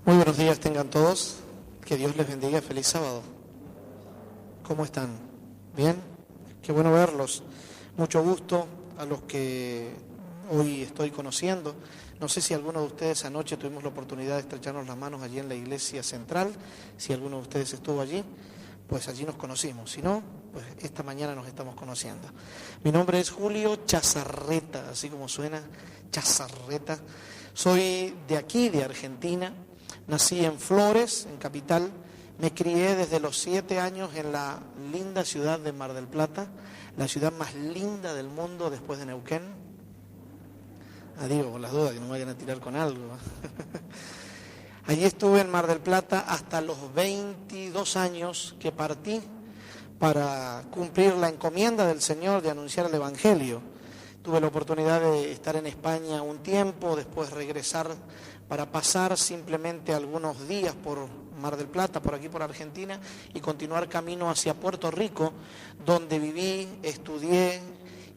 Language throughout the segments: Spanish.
Muy buenos días tengan todos, que Dios les bendiga, feliz sábado. ¿Cómo están? ¿Bien? Qué bueno verlos. Mucho gusto a los que hoy estoy conociendo. No sé si alguno de ustedes anoche tuvimos la oportunidad de estrecharnos las manos allí en la iglesia central. Si alguno de ustedes estuvo allí, pues allí nos conocimos. Si no, pues esta mañana nos estamos conociendo. Mi nombre es Julio Chazarreta, así como suena, Chazarreta. Soy de aquí, de Argentina. Nací en Flores, en Capital. Me crié desde los 7 años en la linda ciudad de Mar del Plata, la ciudad más linda del mundo después de Neuquén. Digo, con las dudas, que no me vayan a tirar con algo. Allí estuve en Mar del Plata hasta los 22 años que partí para cumplir la encomienda del Señor de anunciar el Evangelio. Tuve la oportunidad de estar en España un tiempo, después regresar para pasar simplemente algunos días por Mar del Plata, por aquí por Argentina, y continuar camino hacia Puerto Rico, donde viví, estudié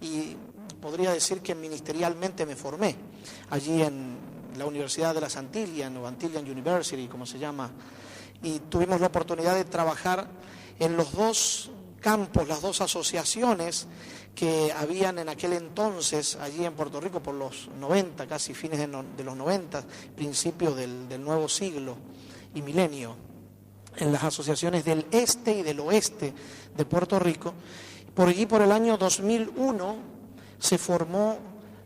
y podría decir que ministerialmente me formé. Allí en la Universidad de las Antillas, o Antillean University, como se llama, y tuvimos la oportunidad de trabajar en los dos campos, las dos asociaciones que habían en aquel entonces allí en Puerto Rico por los 90, casi fines de los 90, principios del nuevo siglo y milenio, en las asociaciones del este y del oeste de Puerto Rico. Por allí, por el año 2001, se formó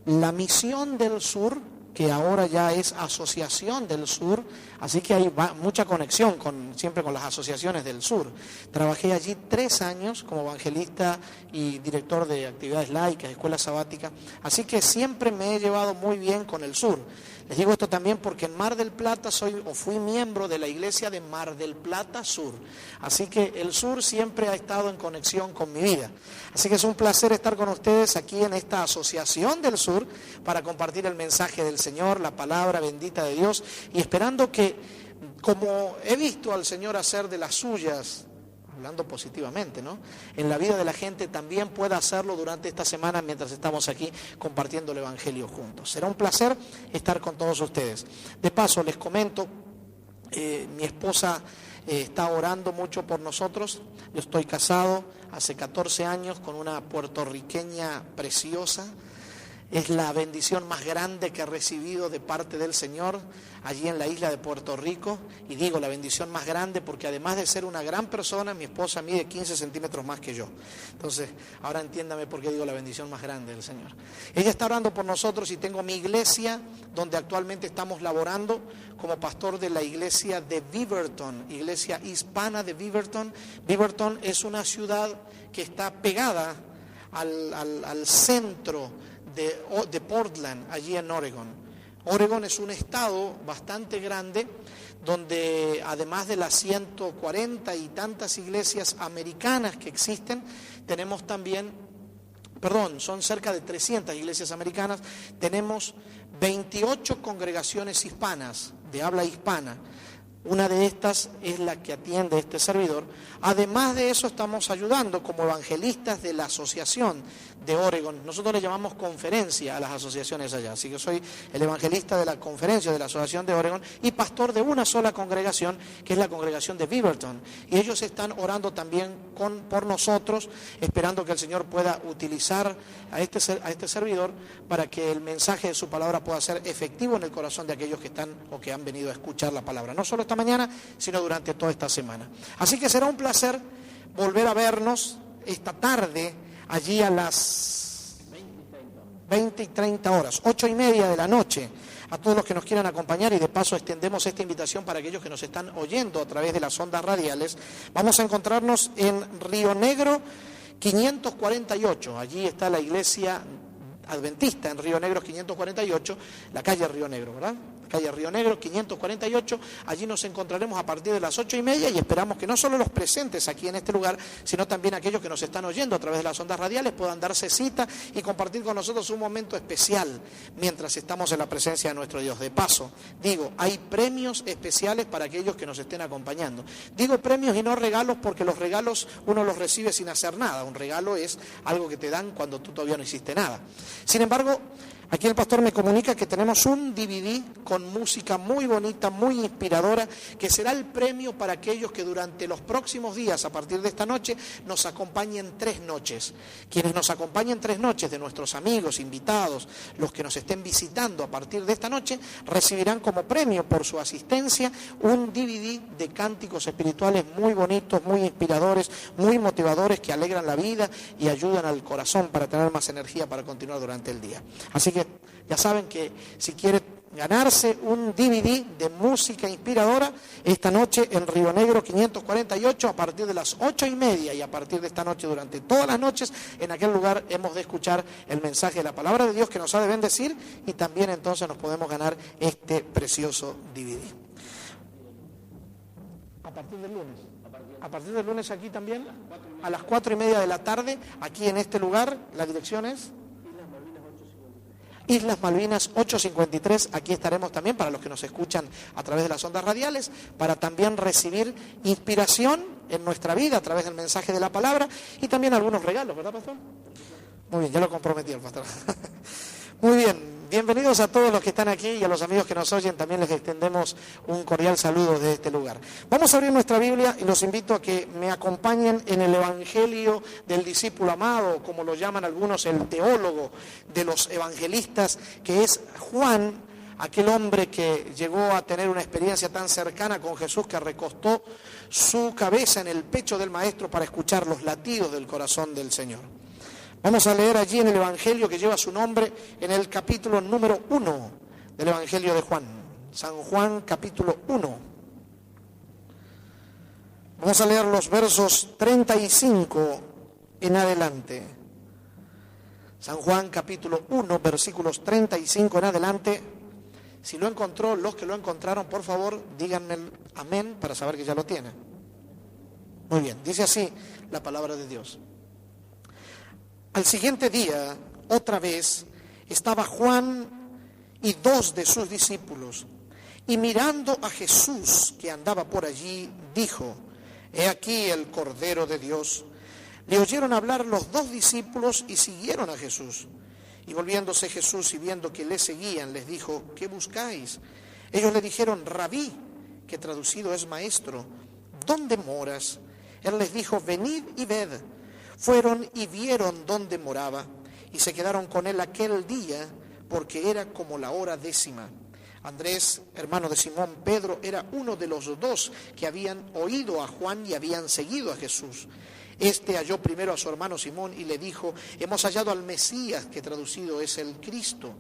la Misión del Sur, que ahora ya es Asociación del Sur, así que hay mucha conexión siempre con las asociaciones del sur. Trabajé allí 3 años como evangelista y director de actividades laicas, escuela sabática, así que siempre me he llevado muy bien con el sur. Les digo esto también porque en Mar del Plata fui miembro de la iglesia de Mar del Plata Sur, así que el sur siempre ha estado en conexión con mi vida. Así que es un placer estar con ustedes aquí en esta Asociación del Sur para compartir el mensaje del Señor, la palabra bendita de Dios, y esperando que, como he visto al Señor hacer de las suyas, hablando positivamente, ¿no?, en la vida de la gente, también pueda hacerlo durante esta semana mientras estamos aquí compartiendo el Evangelio juntos. Será un placer estar con todos ustedes. De paso, les comento, mi esposa está orando mucho por nosotros. Yo estoy casado hace 14 años con una puertorriqueña preciosa. Es la bendición más grande que he recibido de parte del Señor allí en la isla de Puerto Rico. Y digo la bendición más grande porque además de ser una gran persona, mi esposa mide 15 centímetros más que yo. Entonces, ahora entiéndame por qué digo la bendición más grande del Señor. Ella está orando por nosotros y tengo mi iglesia donde actualmente estamos laborando como pastor de la iglesia de Beaverton, iglesia hispana de Beaverton. Beaverton es una ciudad que está pegada al centro de Portland, allí en Oregon. Oregon es un estado bastante grande donde además de las 140 y tantas iglesias americanas que existen, tenemos también, son cerca de 300 iglesias americanas, tenemos 28 congregaciones hispanas, de habla hispana. Una de estas es la que atiende este servidor. Además de eso, estamos ayudando como evangelistas de la asociación de Oregon. Nosotros le llamamos conferencia a las asociaciones allá. Así que soy el evangelista de la conferencia de la asociación de Oregon y pastor de una sola congregación, que es la congregación de Beaverton. Y ellos están orando también por nosotros, esperando que el Señor pueda utilizar a este servidor para que el mensaje de su palabra pueda ser efectivo en el corazón de aquellos que están o que han venido a escuchar la palabra. No solo esta mañana, sino durante toda esta semana. Así que será un placer volver a vernos esta tarde, allí a las 20 y 30 horas, 8:30 de la noche, a todos los que nos quieran acompañar, y de paso extendemos esta invitación para aquellos que nos están oyendo a través de las ondas radiales. Vamos a encontrarnos en Río Negro 548, allí está la iglesia adventista en Río Negro 548, la calle Río Negro, ¿verdad? Calle Río Negro 548, allí nos encontraremos a partir de las 8:30 y esperamos que no solo los presentes aquí en este lugar, sino también aquellos que nos están oyendo a través de las ondas radiales puedan darse cita y compartir con nosotros un momento especial mientras estamos en la presencia de nuestro Dios. De paso, digo, hay premios especiales para aquellos que nos estén acompañando. Digo premios y no regalos porque los regalos uno los recibe sin hacer nada. Un regalo es algo que te dan cuando tú todavía no hiciste nada. Sin embargo, Aquí el pastor me comunica que tenemos un DVD con música muy bonita, muy inspiradora, que será el premio para aquellos que durante los próximos días, a partir de esta noche, nos acompañen 3 noches. Quienes nos acompañen 3 noches, de nuestros amigos, invitados, los que nos estén visitando a partir de esta noche, recibirán como premio por su asistencia un DVD de cánticos espirituales muy bonitos, muy inspiradores, muy motivadores, que alegran la vida y ayudan al corazón para tener más energía para continuar durante el día. Así que ya saben que si quiere ganarse un DVD de música inspiradora, esta noche en Río Negro 548, a partir de las 8:30, y a partir de esta noche durante todas las noches, en aquel lugar hemos de escuchar el mensaje de la palabra de Dios que nos ha de bendecir, y también entonces nos podemos ganar este precioso DVD. A partir del lunes. A partir del lunes aquí también, a las 4:30 de la tarde, aquí en este lugar. La dirección es Islas Malvinas 853, aquí estaremos también para los que nos escuchan a través de las ondas radiales, para también recibir inspiración en nuestra vida a través del mensaje de la palabra, y también algunos regalos, ¿verdad, pastor? Muy bien, ya lo comprometí el pastor. Muy bien, bienvenidos a todos los que están aquí y a los amigos que nos oyen, también les extendemos un cordial saludo desde este lugar. Vamos a abrir nuestra Biblia y los invito a que me acompañen en el Evangelio del discípulo amado, como lo llaman algunos, el teólogo de los evangelistas, que es Juan, aquel hombre que llegó a tener una experiencia tan cercana con Jesús que recostó su cabeza en el pecho del Maestro para escuchar los latidos del corazón del Señor. Vamos a leer allí en el Evangelio que lleva su nombre, en el capítulo número 1 del Evangelio de Juan. San Juan, capítulo 1. Vamos a leer los versos 35 en adelante. San Juan, capítulo 1, versículos 35 en adelante. Si lo encontró, los que lo encontraron, por favor, díganme amén para saber que ya lo tienen. Muy bien, dice así la palabra de Dios. Al siguiente día, otra vez, estaba Juan y 2 de sus discípulos, y mirando a Jesús que andaba por allí, dijo: He aquí el Cordero de Dios. Le oyeron hablar los 2 discípulos y siguieron a Jesús. Y volviéndose Jesús y viendo que le seguían, les dijo: ¿Qué buscáis? Ellos le dijeron: Rabí, que traducido es maestro, ¿dónde moras? Él les dijo: Venid y ved. Fueron y vieron dónde moraba, y se quedaron con él aquel día, porque era como la hora 10:00. Andrés, hermano de Simón Pedro, era uno de los 2 que habían oído a Juan y habían seguido a Jesús. Este halló primero a su hermano Simón y le dijo: Hemos hallado al Mesías, que traducido es el Cristo.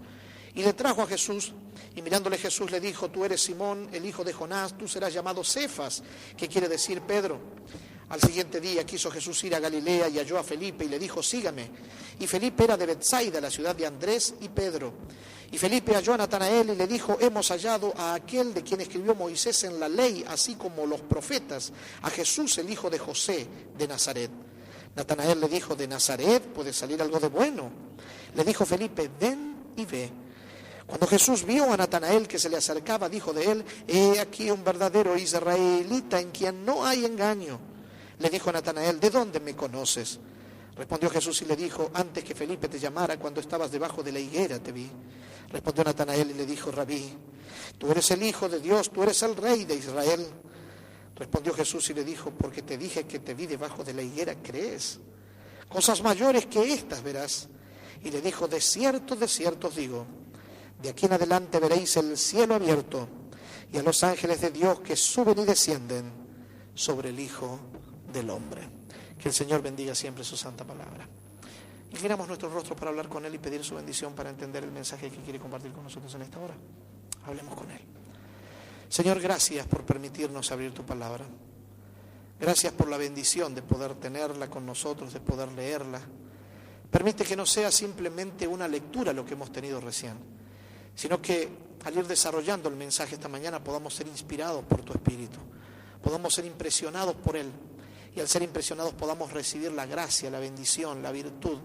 Y le trajo a Jesús, y mirándole Jesús le dijo: Tú eres Simón, el hijo de Jonás, tú serás llamado Cefas, que quiere decir Pedro. Al siguiente día quiso Jesús ir a Galilea y halló a Felipe y le dijo: Sígame. Y Felipe era de Betsaida, la ciudad de Andrés y Pedro. Y Felipe halló a Natanael y le dijo: Hemos hallado a aquel de quien escribió Moisés en la ley, así como los profetas, a Jesús, el hijo de José, de Nazaret. Natanael le dijo: ¿De Nazaret puede salir algo de bueno? Le dijo Felipe: Ven y ve. Cuando Jesús vio a Natanael que se le acercaba, dijo de él: He aquí un verdadero israelita en quien no hay engaño. Le dijo Natanael: ¿De dónde me conoces? Respondió Jesús y le dijo: Antes que Felipe te llamara, cuando estabas debajo de la higuera, te vi. Respondió Natanael y le dijo: Rabí, tú eres el Hijo de Dios, tú eres el Rey de Israel. Respondió Jesús y le dijo: Porque te dije que te vi debajo de la higuera, ¿crees? Cosas mayores que estas verás. Y le dijo: de cierto os digo, de aquí en adelante veréis el cielo abierto y a los ángeles de Dios que suben y descienden sobre el Hijo del Hombre. Que el Señor bendiga siempre su santa palabra. Inclinamos nuestros rostros para hablar con Él y pedir su bendición para entender el mensaje que quiere compartir con nosotros en esta hora. Hablemos con Él. Señor, gracias por permitirnos abrir tu palabra. Gracias por la bendición de poder tenerla con nosotros, de poder leerla. Permite que no sea simplemente una lectura lo que hemos tenido recién, sino que al ir desarrollando el mensaje esta mañana podamos ser inspirados por tu Espíritu, podamos ser impresionados por Él, y al ser impresionados podamos recibir la gracia, la bendición, la virtud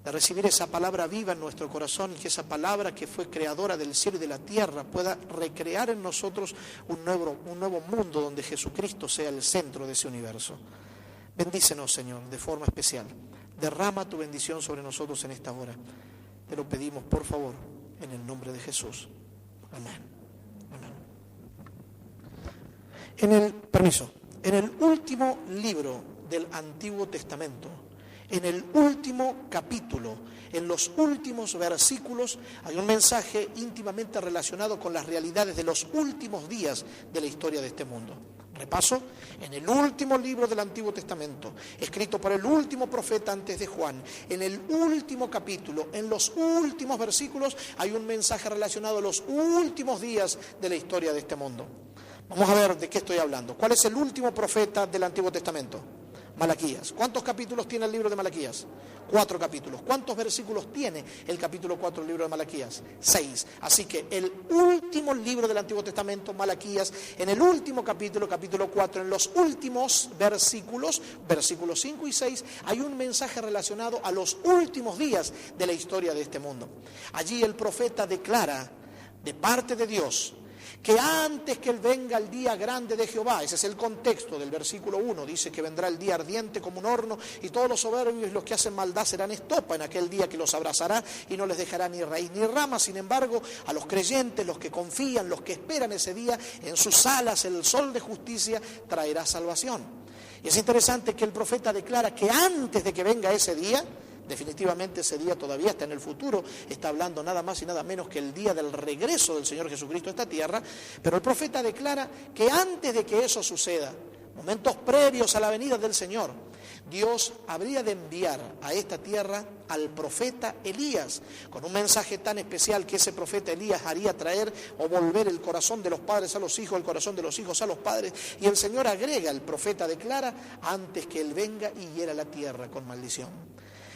de recibir esa palabra viva en nuestro corazón, y que esa palabra que fue creadora del cielo y de la tierra pueda recrear en nosotros un nuevo mundo donde Jesucristo sea el centro de ese universo. Bendícenos, Señor, de forma especial. Derrama tu bendición sobre nosotros en esta hora. Te lo pedimos, por favor, en el nombre de Jesús. Amén. Amén. En el último libro del Antiguo Testamento, en el último capítulo, en los últimos versículos, hay un mensaje íntimamente relacionado con las realidades de los últimos días de la historia de este mundo. Repaso, en el último libro del Antiguo Testamento, escrito por el último profeta antes de Juan, en el último capítulo, en los últimos versículos, hay un mensaje relacionado a los últimos días de la historia de este mundo. Vamos a ver de qué estoy hablando. ¿Cuál es el último profeta del Antiguo Testamento? Malaquías. ¿Cuántos capítulos tiene el libro de Malaquías? 4 capítulos. ¿Cuántos versículos tiene el capítulo 4 del libro de Malaquías? 6. Así que el último libro del Antiguo Testamento, Malaquías, en el último capítulo, capítulo 4, en los últimos versículos, versículos 5 y 6, hay un mensaje relacionado a los últimos días de la historia de este mundo. Allí el profeta declara de parte de Dios que antes que venga el día grande de Jehová, ese es el contexto del versículo 1, dice que vendrá el día ardiente como un horno y todos los soberbios y los que hacen maldad serán estopa en aquel día que los abrazará y no les dejará ni raíz ni rama. Sin embargo, a los creyentes, los que confían, los que esperan ese día, en sus alas el sol de justicia traerá salvación. Y es interesante que el profeta declara que antes de que venga ese día, definitivamente ese día todavía está en el futuro, está hablando nada más y nada menos que el día del regreso del Señor Jesucristo a esta tierra, pero el profeta declara que antes de que eso suceda, momentos previos a la venida del Señor, Dios habría de enviar a esta tierra al profeta Elías, con un mensaje tan especial que ese profeta Elías haría traer o volver el corazón de los padres a los hijos, el corazón de los hijos a los padres, y el Señor agrega, el profeta declara, antes que Él venga y hiera la tierra con maldición.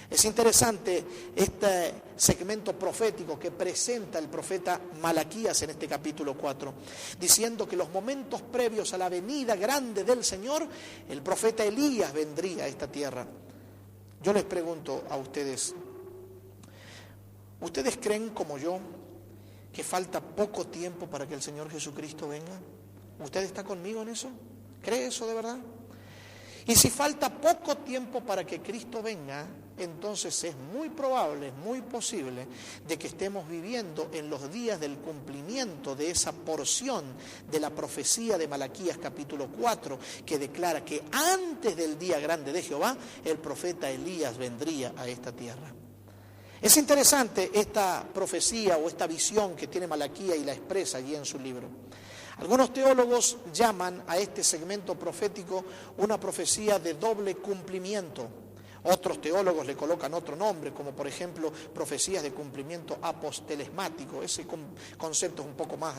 Es interesante este segmento profético que presenta el profeta Malaquías en este capítulo 4, diciendo que los momentos previos a la venida grande del Señor, el profeta Elías vendría a esta tierra. Yo les pregunto a ustedes, ¿ustedes creen como yo que falta poco tiempo para que el Señor Jesucristo venga? ¿Usted está conmigo en eso? ¿Cree eso de verdad? Y si falta poco tiempo para que Cristo venga, entonces es muy probable, es muy posible de que estemos viviendo en los días del cumplimiento de esa porción de la profecía de Malaquías capítulo 4, que declara que antes del día grande de Jehová, el profeta Elías vendría a esta tierra. Es interesante esta profecía o esta visión que tiene Malaquías y la expresa allí en su libro. Algunos teólogos llaman a este segmento profético una profecía de doble cumplimiento. Otros teólogos le colocan otro nombre, como por ejemplo profecías de cumplimiento apostelesmático. Ese concepto es un poco más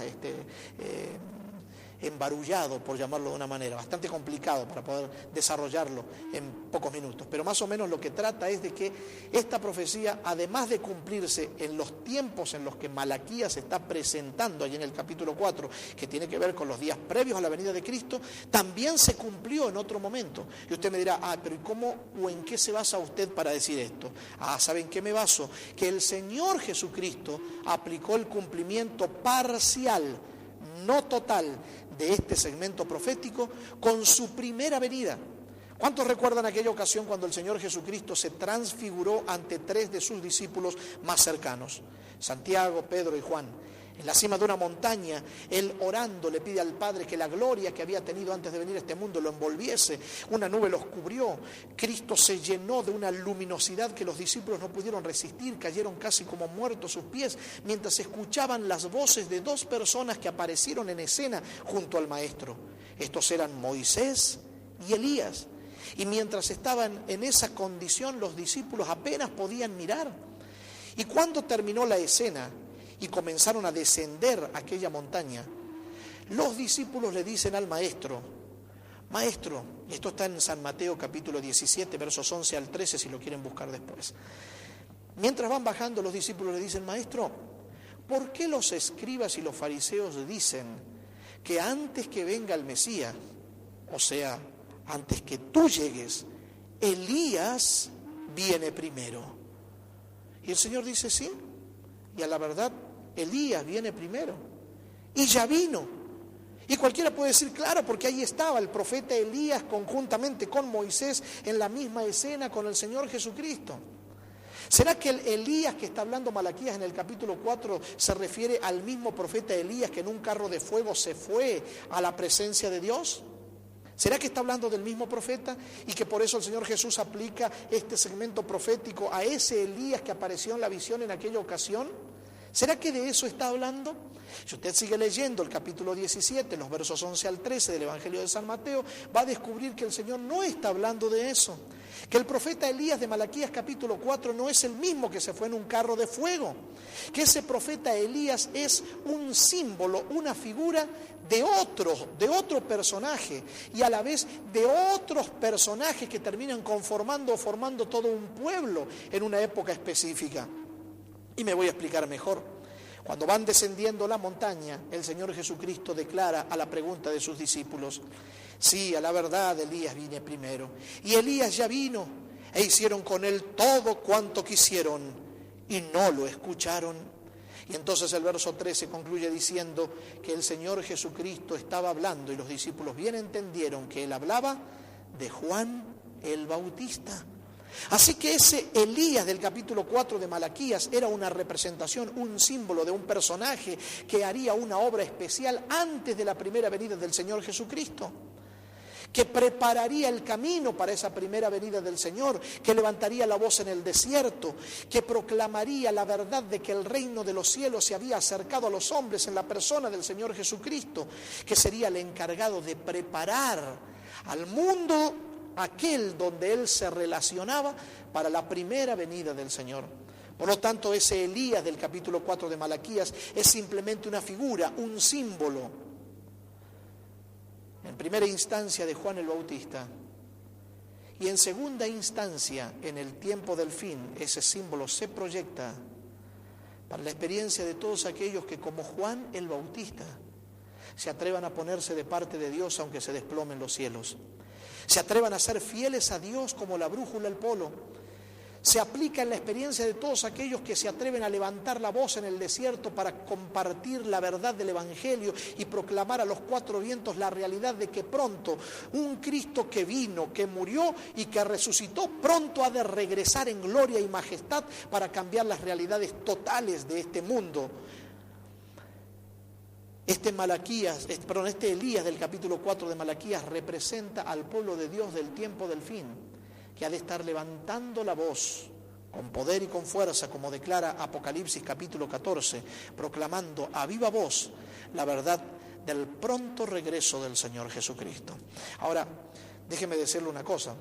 embarullado, por llamarlo de una manera, bastante complicado para poder desarrollarlo en pocos minutos. Pero más o menos lo que trata es de que esta profecía, además de cumplirse en los tiempos en los que Malaquías se está presentando allí en el capítulo 4, que tiene que ver con los días previos a la venida de Cristo, también se cumplió en otro momento. Y usted me dirá, pero ¿y cómo o en qué se basa usted para decir esto? ¿Saben qué me baso? Que el Señor Jesucristo aplicó el cumplimiento parcial, no total, de este segmento profético con su primera venida. ¿Cuántos recuerdan aquella ocasión cuando el Señor Jesucristo se transfiguró ante 3 de sus discípulos más cercanos? Santiago, Pedro y Juan. En la cima de una montaña, Él orando le pide al Padre que la gloria que había tenido antes de venir a este mundo lo envolviese. Una nube los cubrió. Cristo se llenó de una luminosidad que los discípulos no pudieron resistir. Cayeron casi como muertos sus pies mientras escuchaban las voces de 2 personas que aparecieron en escena junto al Maestro. Estos eran Moisés y Elías. Y mientras estaban en esa condición, los discípulos apenas podían mirar. Y cuando terminó la escena y comenzaron a descender aquella montaña, los discípulos le dicen al Maestro, Maestro, y esto está en San Mateo capítulo 17, versos 11 al 13, si lo quieren buscar después. Mientras van bajando, los discípulos le dicen, Maestro, ¿por qué los escribas y los fariseos dicen que antes que venga el Mesías, o sea, antes que tú llegues, Elías viene primero? Y el Señor dice, sí, y a la verdad, Elías viene primero, y ya vino. Y cualquiera puede decir, claro, porque ahí estaba el profeta Elías conjuntamente con Moisés en la misma escena con el Señor Jesucristo. ¿Será que el Elías que está hablando Malaquías en el capítulo 4 se refiere al mismo profeta Elías que en un carro de fuego se fue a la presencia de Dios? ¿Será que está hablando del mismo profeta y que por eso el Señor Jesús aplica este segmento profético a ese Elías que apareció en la visión en aquella ocasión? ¿Será que de eso está hablando? Si usted sigue leyendo el capítulo 17, los versos 11 al 13 del Evangelio de San Mateo, va a descubrir que el Señor no está hablando de eso. Que el profeta Elías de Malaquías capítulo 4 no es el mismo que se fue en un carro de fuego. Que ese profeta Elías es un símbolo, una figura de otro personaje y a la vez de otros personajes que terminan conformando o formando todo un pueblo en una época específica. Y me voy a explicar mejor. Cuando van descendiendo la montaña, el Señor Jesucristo declara a la pregunta de sus discípulos: sí, a la verdad, Elías vine primero. Y Elías ya vino, e hicieron con él todo cuanto quisieron, y no lo escucharon. Y entonces el verso 13 concluye diciendo que el Señor Jesucristo estaba hablando, y los discípulos bien entendieron que él hablaba de Juan el Bautista. Así que ese Elías del capítulo 4 de Malaquías era una representación, un símbolo de un personaje que haría una obra especial antes de la primera venida del Señor Jesucristo, que prepararía el camino para esa primera venida del Señor, que levantaría la voz en el desierto, que proclamaría la verdad de que el reino de los cielos se había acercado a los hombres en la persona del Señor Jesucristo, que sería el encargado de preparar al mundo aquel donde él se relacionaba para la primera venida del Señor. Por lo tanto, ese Elías del capítulo 4 de Malaquías es simplemente una figura, un símbolo, en primera instancia de Juan el Bautista, y en segunda instancia, en el tiempo del fin, ese símbolo se proyecta para la experiencia de todos aquellos que, como Juan el Bautista, se atrevan a ponerse de parte de Dios aunque se desplomen los cielos. Se atrevan a ser fieles a Dios como la brújula al polo. Se aplica en la experiencia de todos aquellos que se atreven a levantar la voz en el desierto para compartir la verdad del Evangelio y proclamar a los cuatro vientos la realidad de que pronto un Cristo que vino, que murió y que resucitó, pronto ha de regresar en gloria y majestad para cambiar las realidades totales de este mundo. Este Elías del capítulo 4 de Malaquías representa al pueblo de Dios del tiempo del fin, que ha de estar levantando la voz con poder y con fuerza, como declara Apocalipsis capítulo 14, proclamando a viva voz la verdad del pronto regreso del Señor Jesucristo. Ahora, déjeme decirle una cosa.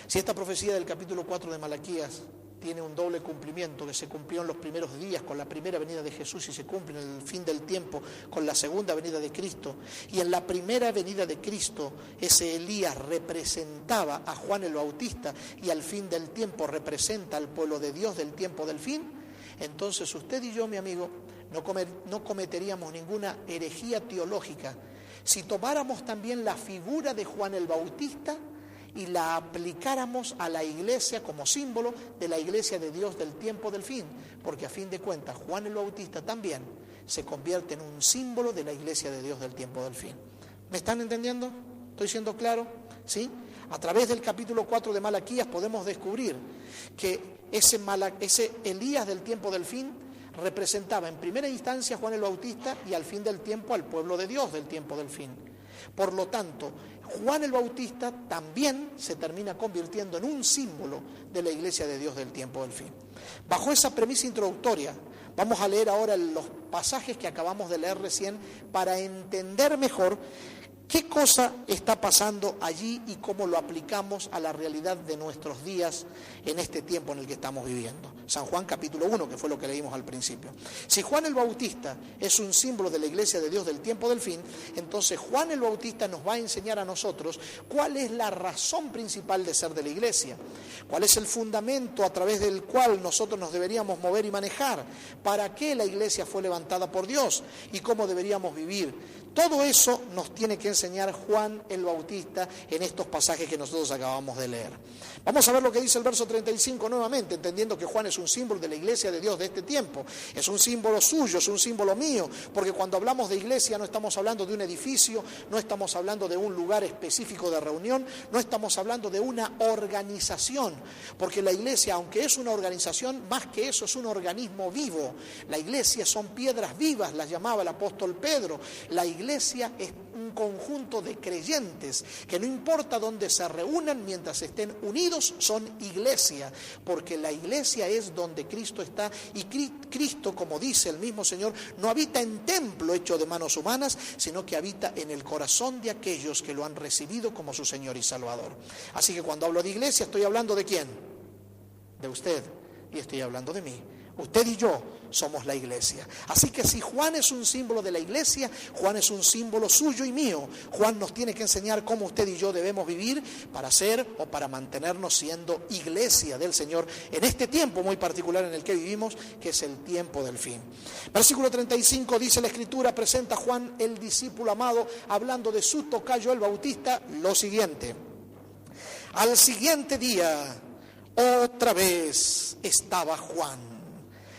Si esta profecía del capítulo 4 de Malaquías tiene un doble cumplimiento, que se cumplió en los primeros días con la primera venida de Jesús y se cumple en el fin del tiempo con la segunda venida de Cristo, y en la primera venida de Cristo ese Elías representaba a Juan el Bautista y al fin del tiempo representa al pueblo de Dios del tiempo del fin, entonces usted y yo, mi amigo, no cometeríamos ninguna herejía teológica si tomáramos también la figura de Juan el Bautista y la aplicáramos a la iglesia como símbolo de la iglesia de Dios del tiempo del fin, porque a fin de cuentas Juan el Bautista también se convierte en un símbolo de la iglesia de Dios del tiempo del fin. ¿Me están entendiendo? ¿Estoy siendo claro? ¿Sí? A través del capítulo 4 de Malaquías podemos descubrir que ese Elías del tiempo del fin representaba en primera instancia a Juan el Bautista y al fin del tiempo al pueblo de Dios del tiempo del fin. Por lo tanto, Juan el Bautista también se termina convirtiendo en un símbolo de la iglesia de Dios del tiempo del fin. Bajo esa premisa introductoria, vamos a leer ahora los pasajes que acabamos de leer recién para entender mejor qué cosa está pasando allí y cómo lo aplicamos a la realidad de nuestros días en este tiempo en el que estamos viviendo. San Juan capítulo 1, que fue lo que leímos al principio. Si Juan el Bautista es un símbolo de la iglesia de Dios del tiempo del fin, entonces Juan el Bautista nos va a enseñar a nosotros cuál es la razón principal de ser de la iglesia, cuál es el fundamento a través del cual nosotros nos deberíamos mover y manejar, para qué la iglesia fue levantada por Dios y cómo deberíamos vivir. Todo eso nos tiene que enseñar Juan el Bautista en estos pasajes que nosotros acabamos de leer. Vamos a ver lo que dice el verso 35 nuevamente, entendiendo que Juan es un símbolo de la iglesia de Dios de este tiempo. Es un símbolo suyo, es un símbolo mío, porque cuando hablamos de iglesia no estamos hablando de un edificio, no estamos hablando de un lugar específico de reunión, no estamos hablando de una organización, porque la iglesia, aunque es una organización, más que eso es un organismo vivo. La iglesia son piedras vivas, las llamaba el apóstol Pedro. La iglesia es un conjunto de creyentes que no importa dónde se reúnan, mientras estén unidos, son iglesia, porque la iglesia es donde Cristo está, y Cristo, como dice el mismo Señor, no habita en templo hecho de manos humanas, sino que habita en el corazón de aquellos que lo han recibido como su Señor y Salvador. Así que cuando hablo de iglesia, estoy hablando ¿de quién? De usted, y estoy hablando de mí. Usted y yo somos la iglesia. Así que si Juan es un símbolo de la iglesia, Juan es un símbolo suyo y mío. Juan nos tiene que enseñar cómo usted y yo debemos vivir para ser o para mantenernos siendo iglesia del Señor en este tiempo muy particular en el que vivimos, que es el tiempo del fin. Versículo 35 dice la Escritura, presenta Juan el discípulo amado, hablando de su tocayo el Bautista, lo siguiente: al siguiente día, otra vez estaba Juan.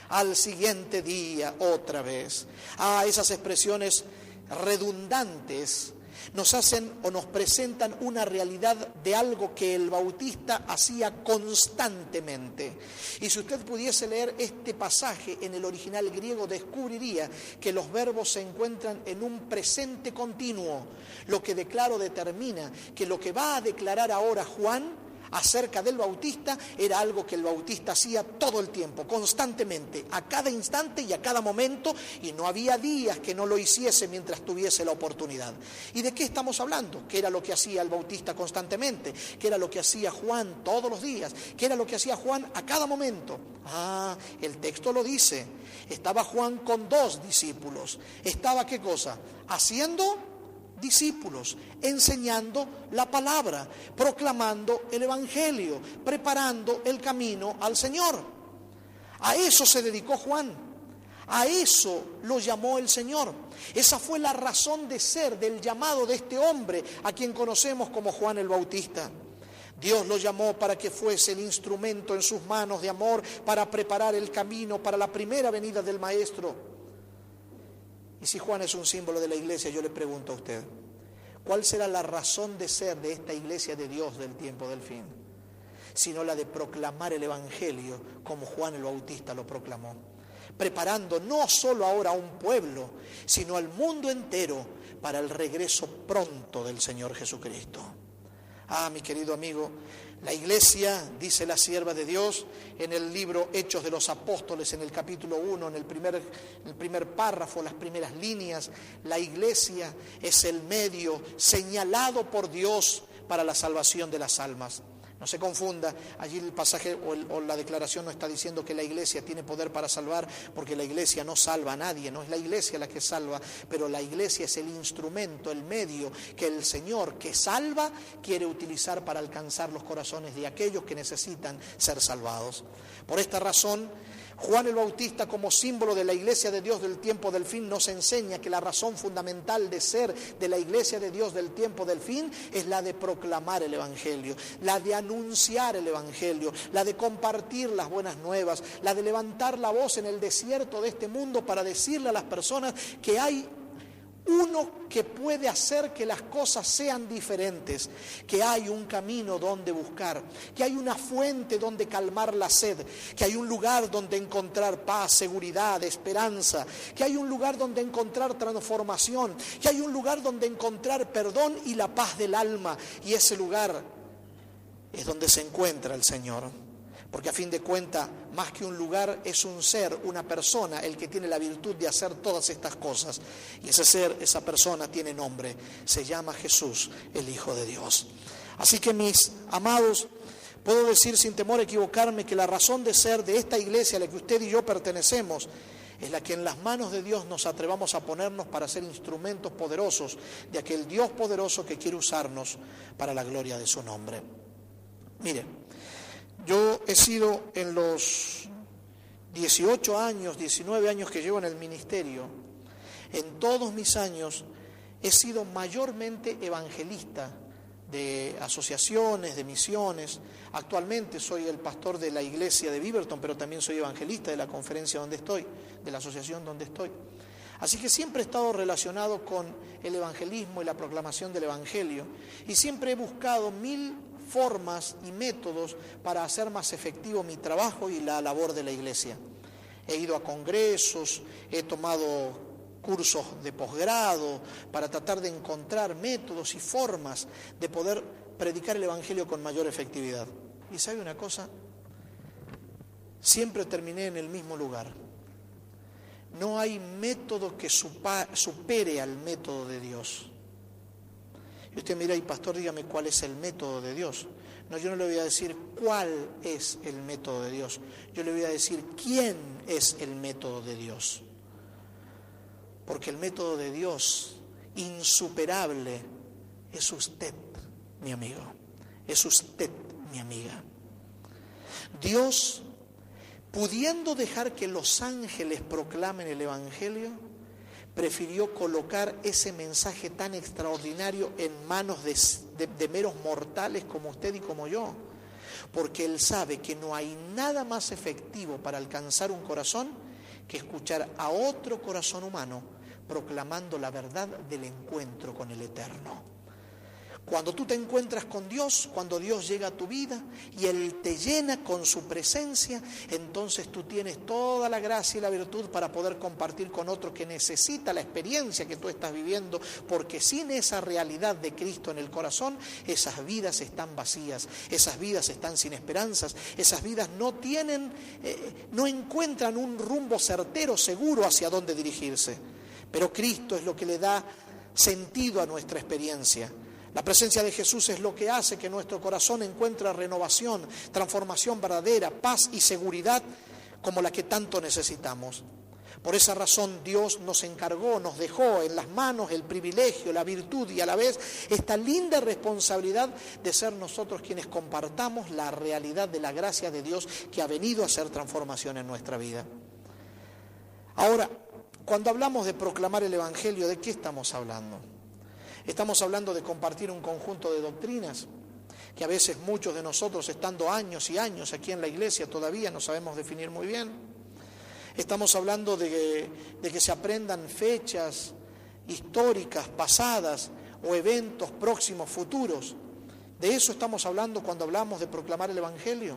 Al siguiente día, otra vez. Esas expresiones redundantes nos hacen o nos presentan una realidad de algo que el Bautista hacía constantemente. Y si usted pudiese leer este pasaje en el original griego, descubriría que los verbos se encuentran en un presente continuo, lo que declara o determina que lo que va a declarar ahora Juan acerca del Bautista era algo que el Bautista hacía todo el tiempo, constantemente, a cada instante y a cada momento, y no había días que no lo hiciese mientras tuviese la oportunidad. ¿Y de qué estamos hablando? ¿Qué era lo que hacía el Bautista constantemente? ¿Qué era lo que hacía Juan todos los días? ¿Qué era lo que hacía Juan a cada momento? El texto lo dice. Estaba Juan con 2 discípulos. ¿Estaba qué cosa? Haciendo discípulos, enseñando la palabra, proclamando el evangelio, preparando el camino al Señor. A eso se dedicó Juan, a eso lo llamó el Señor. Esa fue la razón de ser del llamado de este hombre a quien conocemos como Juan el Bautista. Dios lo llamó para que fuese el instrumento en sus manos de amor para preparar el camino para la primera venida del Maestro. Y si Juan es un símbolo de la iglesia, yo le pregunto a usted, ¿cuál será la razón de ser de esta iglesia de Dios del tiempo del fin? Sino la de proclamar el evangelio como Juan el Bautista lo proclamó, preparando no solo ahora a un pueblo, sino al mundo entero para el regreso pronto del Señor Jesucristo. Mi querido amigo, la iglesia, dice la sierva de Dios en el libro Hechos de los Apóstoles, en el capítulo 1, en el primer párrafo, las primeras líneas, la iglesia es el medio señalado por Dios para la salvación de las almas. No se confunda, allí el pasaje o la declaración no está diciendo que la iglesia tiene poder para salvar, porque la iglesia no salva a nadie, no es la iglesia la que salva, pero la iglesia es el instrumento, el medio que el Señor que salva quiere utilizar para alcanzar los corazones de aquellos que necesitan ser salvados. Por esta razón, Juan el Bautista, como símbolo de la iglesia de Dios del tiempo del fin, nos enseña que la razón fundamental de ser de la iglesia de Dios del tiempo del fin es la de proclamar el evangelio, la de anunciar el evangelio, la de compartir las buenas nuevas, la de levantar la voz en el desierto de este mundo para decirle a las personas que hay uno que puede hacer que las cosas sean diferentes, que hay un camino donde buscar, que hay una fuente donde calmar la sed, que hay un lugar donde encontrar paz, seguridad, esperanza, que hay un lugar donde encontrar transformación, que hay un lugar donde encontrar perdón y la paz del alma, y ese lugar es donde se encuentra el Señor. Porque a fin de cuentas, más que un lugar, es un ser, una persona, el que tiene la virtud de hacer todas estas cosas. Y ese ser, esa persona tiene nombre, se llama Jesús, el Hijo de Dios. Así que mis amados, puedo decir sin temor a equivocarme que la razón de ser de esta iglesia a la que usted y yo pertenecemos es la que en las manos de Dios nos atrevamos a ponernos para ser instrumentos poderosos de aquel Dios poderoso que quiere usarnos para la gloria de su nombre. Mire, yo he sido en los 18 años, 19 años que llevo en el ministerio, en todos mis años he sido mayormente evangelista de asociaciones, de misiones. Actualmente soy el pastor de la iglesia de Beaverton, pero también soy evangelista de la conferencia donde estoy, de la asociación donde estoy. Así que siempre he estado relacionado con el evangelismo y la proclamación del evangelio, y siempre he buscado 1000 formas y métodos para hacer más efectivo mi trabajo y la labor de la iglesia. He ido a congresos, he tomado cursos de posgrado para tratar de encontrar métodos y formas de poder predicar el evangelio con mayor efectividad. Y ¿sabe una cosa? Siempre terminé en el mismo lugar. No hay método que supere al método de Dios. Y usted mira, y pastor, dígame cuál es el método de Dios. No, yo no le voy a decir cuál es el método de Dios. Yo le voy a decir quién es el método de Dios. Porque el método de Dios, insuperable, es usted, mi amigo. Es usted, mi amiga. Dios, pudiendo dejar que los ángeles proclamen el evangelio, prefirió colocar ese mensaje tan extraordinario en manos de meros mortales como usted y como yo, porque Él sabe que no hay nada más efectivo para alcanzar un corazón que escuchar a otro corazón humano proclamando la verdad del encuentro con el Eterno. Cuando tú te encuentras con Dios, cuando Dios llega a tu vida y Él te llena con su presencia, entonces tú tienes toda la gracia y la virtud para poder compartir con otro que necesita la experiencia que tú estás viviendo, porque sin esa realidad de Cristo en el corazón, esas vidas están vacías, esas vidas están sin esperanzas, esas vidas no encuentran un rumbo certero, seguro hacia dónde dirigirse. Pero Cristo es lo que le da sentido a nuestra experiencia. La presencia de Jesús es lo que hace que nuestro corazón encuentre renovación, transformación verdadera, paz y seguridad como la que tanto necesitamos. Por esa razón Dios nos encargó, nos dejó en las manos el privilegio, la virtud y a la vez esta linda responsabilidad de ser nosotros quienes compartamos la realidad de la gracia de Dios que ha venido a hacer transformación en nuestra vida. Ahora, cuando hablamos de proclamar el evangelio, ¿de qué estamos hablando? Estamos hablando de compartir un conjunto de doctrinas que a veces muchos de nosotros, estando años y años aquí en la iglesia, todavía no sabemos definir muy bien. Estamos hablando de que se aprendan fechas históricas, pasadas, o eventos próximos, futuros. De eso estamos hablando cuando hablamos de proclamar el evangelio.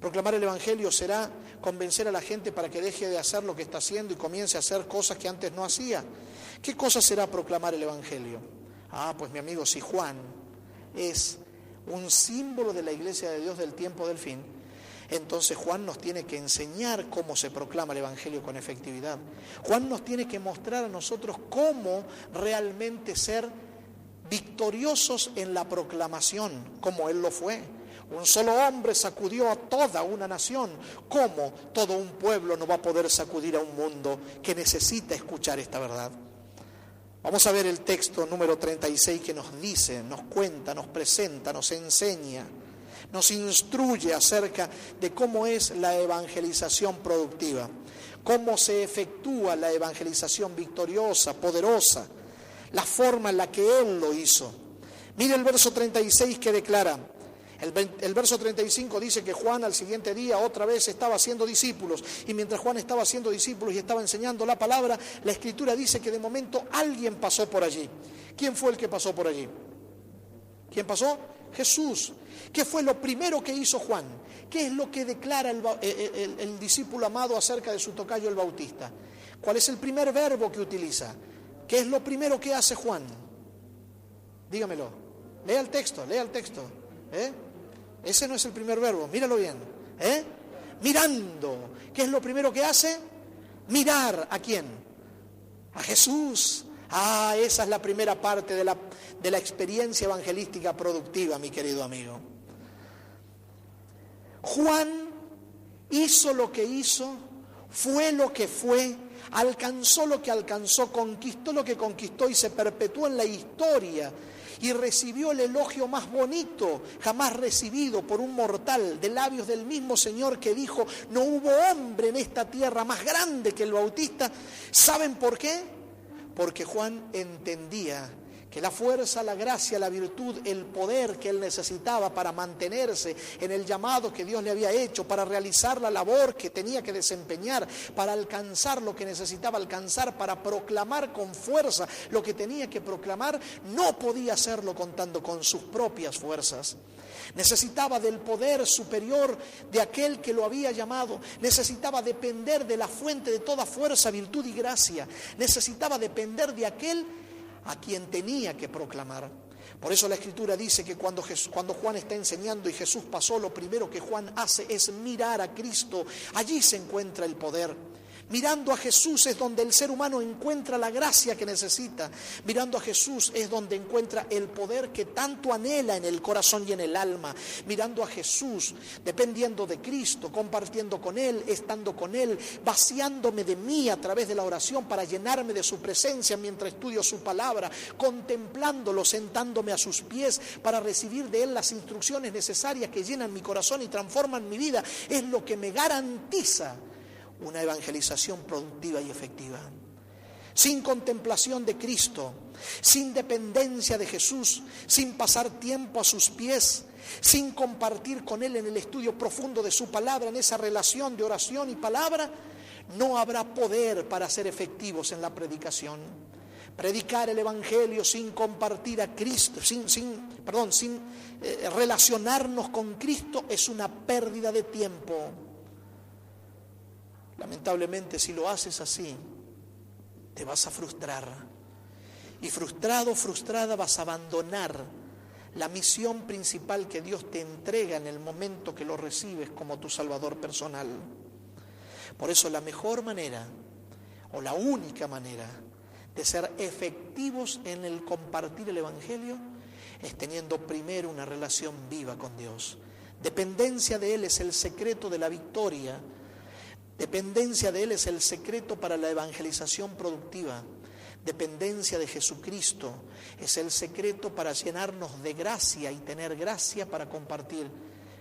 Proclamar el evangelio será convencer a la gente para que deje de hacer lo que está haciendo y comience a hacer cosas que antes no hacía. ¿Qué cosa será proclamar el evangelio? Pues mi amigo, si Juan es un símbolo de la iglesia de Dios del tiempo del fin, entonces Juan nos tiene que enseñar cómo se proclama el evangelio con efectividad. Juan nos tiene que mostrar a nosotros cómo realmente ser victoriosos en la proclamación, como él lo fue. Un solo hombre sacudió a toda una nación. ¿Cómo todo un pueblo no va a poder sacudir a un mundo que necesita escuchar esta verdad? Vamos a ver el texto número 36 que nos dice, nos cuenta, nos presenta, nos enseña, nos instruye acerca de cómo es la evangelización productiva, cómo se efectúa la evangelización victoriosa, poderosa, la forma en la que Él lo hizo. Mire el verso 36 que declara. El verso 35 dice que Juan al siguiente día otra vez estaba haciendo discípulos, y mientras Juan estaba haciendo discípulos y estaba enseñando la palabra, la Escritura dice que de momento alguien pasó por allí. ¿Quién fue el que pasó por allí? ¿Quién pasó? Jesús. ¿Qué fue lo primero que hizo Juan? ¿Qué es lo que declara el discípulo amado acerca de su tocayo el Bautista? ¿Cuál es el primer verbo que utiliza? ¿Qué es lo primero que hace Juan? Dígamelo. Lea el texto. Ese no es el primer verbo, míralo bien. Mirando. ¿Qué es lo primero que hace? Mirar. ¿A quién? A Jesús. Esa es la primera parte de la experiencia evangelística productiva, mi querido amigo. Juan hizo lo que hizo, fue lo que fue, alcanzó lo que alcanzó, conquistó lo que conquistó y se perpetuó en la historia. Y recibió el elogio más bonito jamás recibido por un mortal, de labios del mismo Señor que dijo: no hubo hombre en esta tierra más grande que el Bautista. ¿Saben por qué? Porque Juan entendía que la fuerza, la gracia, la virtud, el poder que él necesitaba para mantenerse en el llamado que Dios le había hecho, para realizar la labor que tenía que desempeñar, para alcanzar lo que necesitaba alcanzar, para proclamar con fuerza lo que tenía que proclamar, no podía hacerlo contando con sus propias fuerzas. Necesitaba del poder superior de aquel que lo había llamado. Necesitaba depender de la fuente de toda fuerza, virtud y gracia. Necesitaba depender de aquel a quien tenía que proclamar. Por eso la Escritura dice que cuando Juan está enseñando y Jesús pasó, lo primero que Juan hace es mirar a Cristo. Allí se encuentra el poder. Mirando a Jesús es donde el ser humano encuentra la gracia que necesita. Mirando a Jesús es donde encuentra el poder que tanto anhela en el corazón y en el alma. Mirando a Jesús, dependiendo de Cristo, compartiendo con Él, estando con Él, vaciándome de mí a través de la oración para llenarme de su presencia mientras estudio su palabra, contemplándolo, sentándome a sus pies para recibir de Él las instrucciones necesarias que llenan mi corazón y transforman mi vida. Es lo que me garantiza una evangelización productiva y efectiva. Sin contemplación de Cristo, sin dependencia de Jesús, sin pasar tiempo a sus pies, sin compartir con Él en el estudio profundo de su palabra, en esa relación de oración y palabra, no habrá poder para ser efectivos en la predicación. Predicar el Evangelio sin compartir a Cristo, sin relacionarnos con Cristo es una pérdida de tiempo. Lamentablemente, si lo haces así, te vas a frustrar. Y frustrado, frustrada, vas a abandonar la misión principal que Dios te entrega en el momento que lo recibes como tu Salvador personal. Por eso la mejor manera, o la única manera de ser efectivos en el compartir el Evangelio, es teniendo primero una relación viva con Dios. Dependencia de Él es el secreto de la victoria. Dependencia de Él es el secreto para la evangelización productiva. Dependencia de Jesucristo es el secreto para llenarnos de gracia y tener gracia para compartir.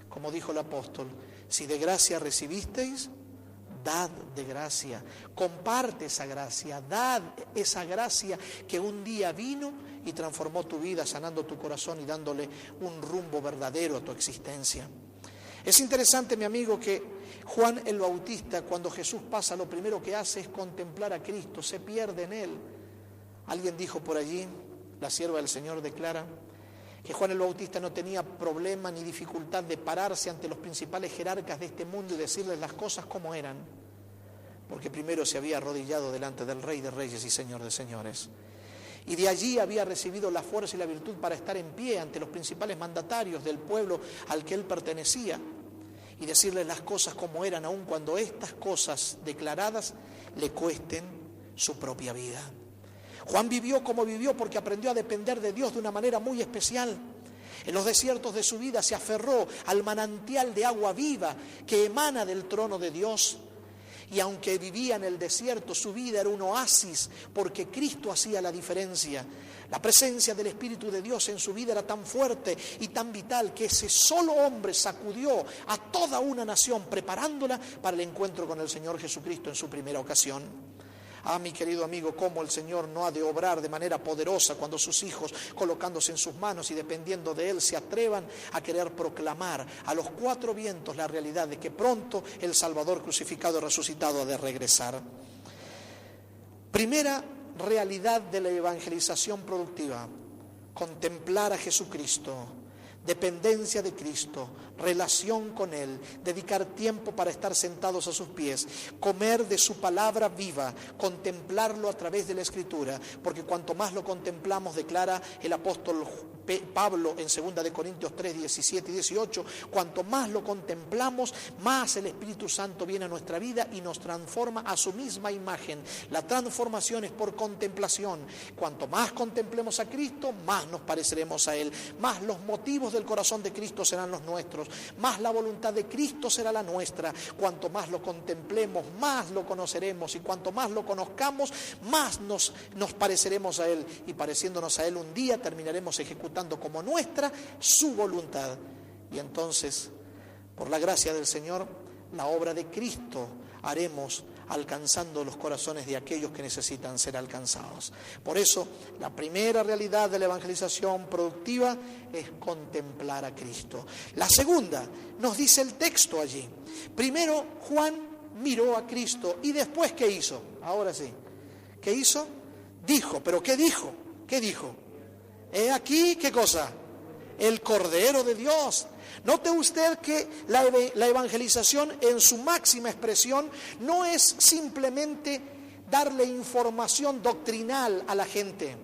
Como dijo el apóstol, si de gracia recibisteis, dad de gracia. Comparte esa gracia, dad esa gracia que un día vino y transformó tu vida, sanando tu corazón y dándole un rumbo verdadero a tu existencia. Es interesante, mi amigo, que Juan el Bautista, cuando Jesús pasa, lo primero que hace es contemplar a Cristo, se pierde en Él. Alguien dijo por allí, la sierva del Señor declara, que Juan el Bautista no tenía problema ni dificultad de pararse ante los principales jerarcas de este mundo y decirles las cosas como eran, porque primero se había arrodillado delante del Rey de Reyes y Señor de Señores. Y de allí había recibido la fuerza y la virtud para estar en pie ante los principales mandatarios del pueblo al que él pertenecía y decirles las cosas como eran, aun cuando estas cosas declaradas le cuesten su propia vida. Juan vivió como vivió porque aprendió a depender de Dios de una manera muy especial. En los desiertos de su vida se aferró al manantial de agua viva que emana del trono de Dios. Y aunque vivía en el desierto, su vida era un oasis porque Cristo hacía la diferencia. La presencia del Espíritu de Dios en su vida era tan fuerte y tan vital que ese solo hombre sacudió a toda una nación preparándola para el encuentro con el Señor Jesucristo en su primera ocasión. Ah, mi querido amigo, cómo el Señor no ha de obrar de manera poderosa cuando sus hijos, colocándose en sus manos y dependiendo de Él, se atrevan a querer proclamar a los cuatro vientos la realidad de que pronto el Salvador crucificado y resucitado ha de regresar. Primera realidad de la evangelización productiva: contemplar a Jesucristo, dependencia de Cristo, relación con Él, dedicar tiempo para estar sentados a sus pies, comer de su palabra viva, contemplarlo a través de la Escritura, porque cuanto más lo contemplamos, declara el apóstol Pablo en 2 de Corintios 3, 17 y 18, cuanto más lo contemplamos, más el Espíritu Santo viene a nuestra vida y nos transforma a su misma imagen. La transformación es por contemplación. Cuanto más contemplemos a Cristo, más nos pareceremos a Él, más los motivos del corazón de Cristo serán los nuestros, más la voluntad de Cristo será la nuestra. Cuanto más lo contemplemos, más lo conoceremos, y cuanto más lo conozcamos, más nos pareceremos a Él, y pareciéndonos a Él un día terminaremos ejecutando como nuestra su voluntad. Y entonces, por la gracia del Señor, la obra de Cristo haremos alcanzando los corazones de aquellos que necesitan ser alcanzados. Por eso, la primera realidad de la evangelización productiva es contemplar a Cristo. La segunda, nos dice el texto allí. Primero, Juan miró a Cristo y después, ¿qué hizo? Ahora sí. ¿Qué hizo? Dijo. ¿Pero qué dijo? ¿Qué dijo? He aquí, ¿qué cosa? El Cordero de Dios. Note usted que la evangelización en su máxima expresión no es simplemente darle información doctrinal a la gente.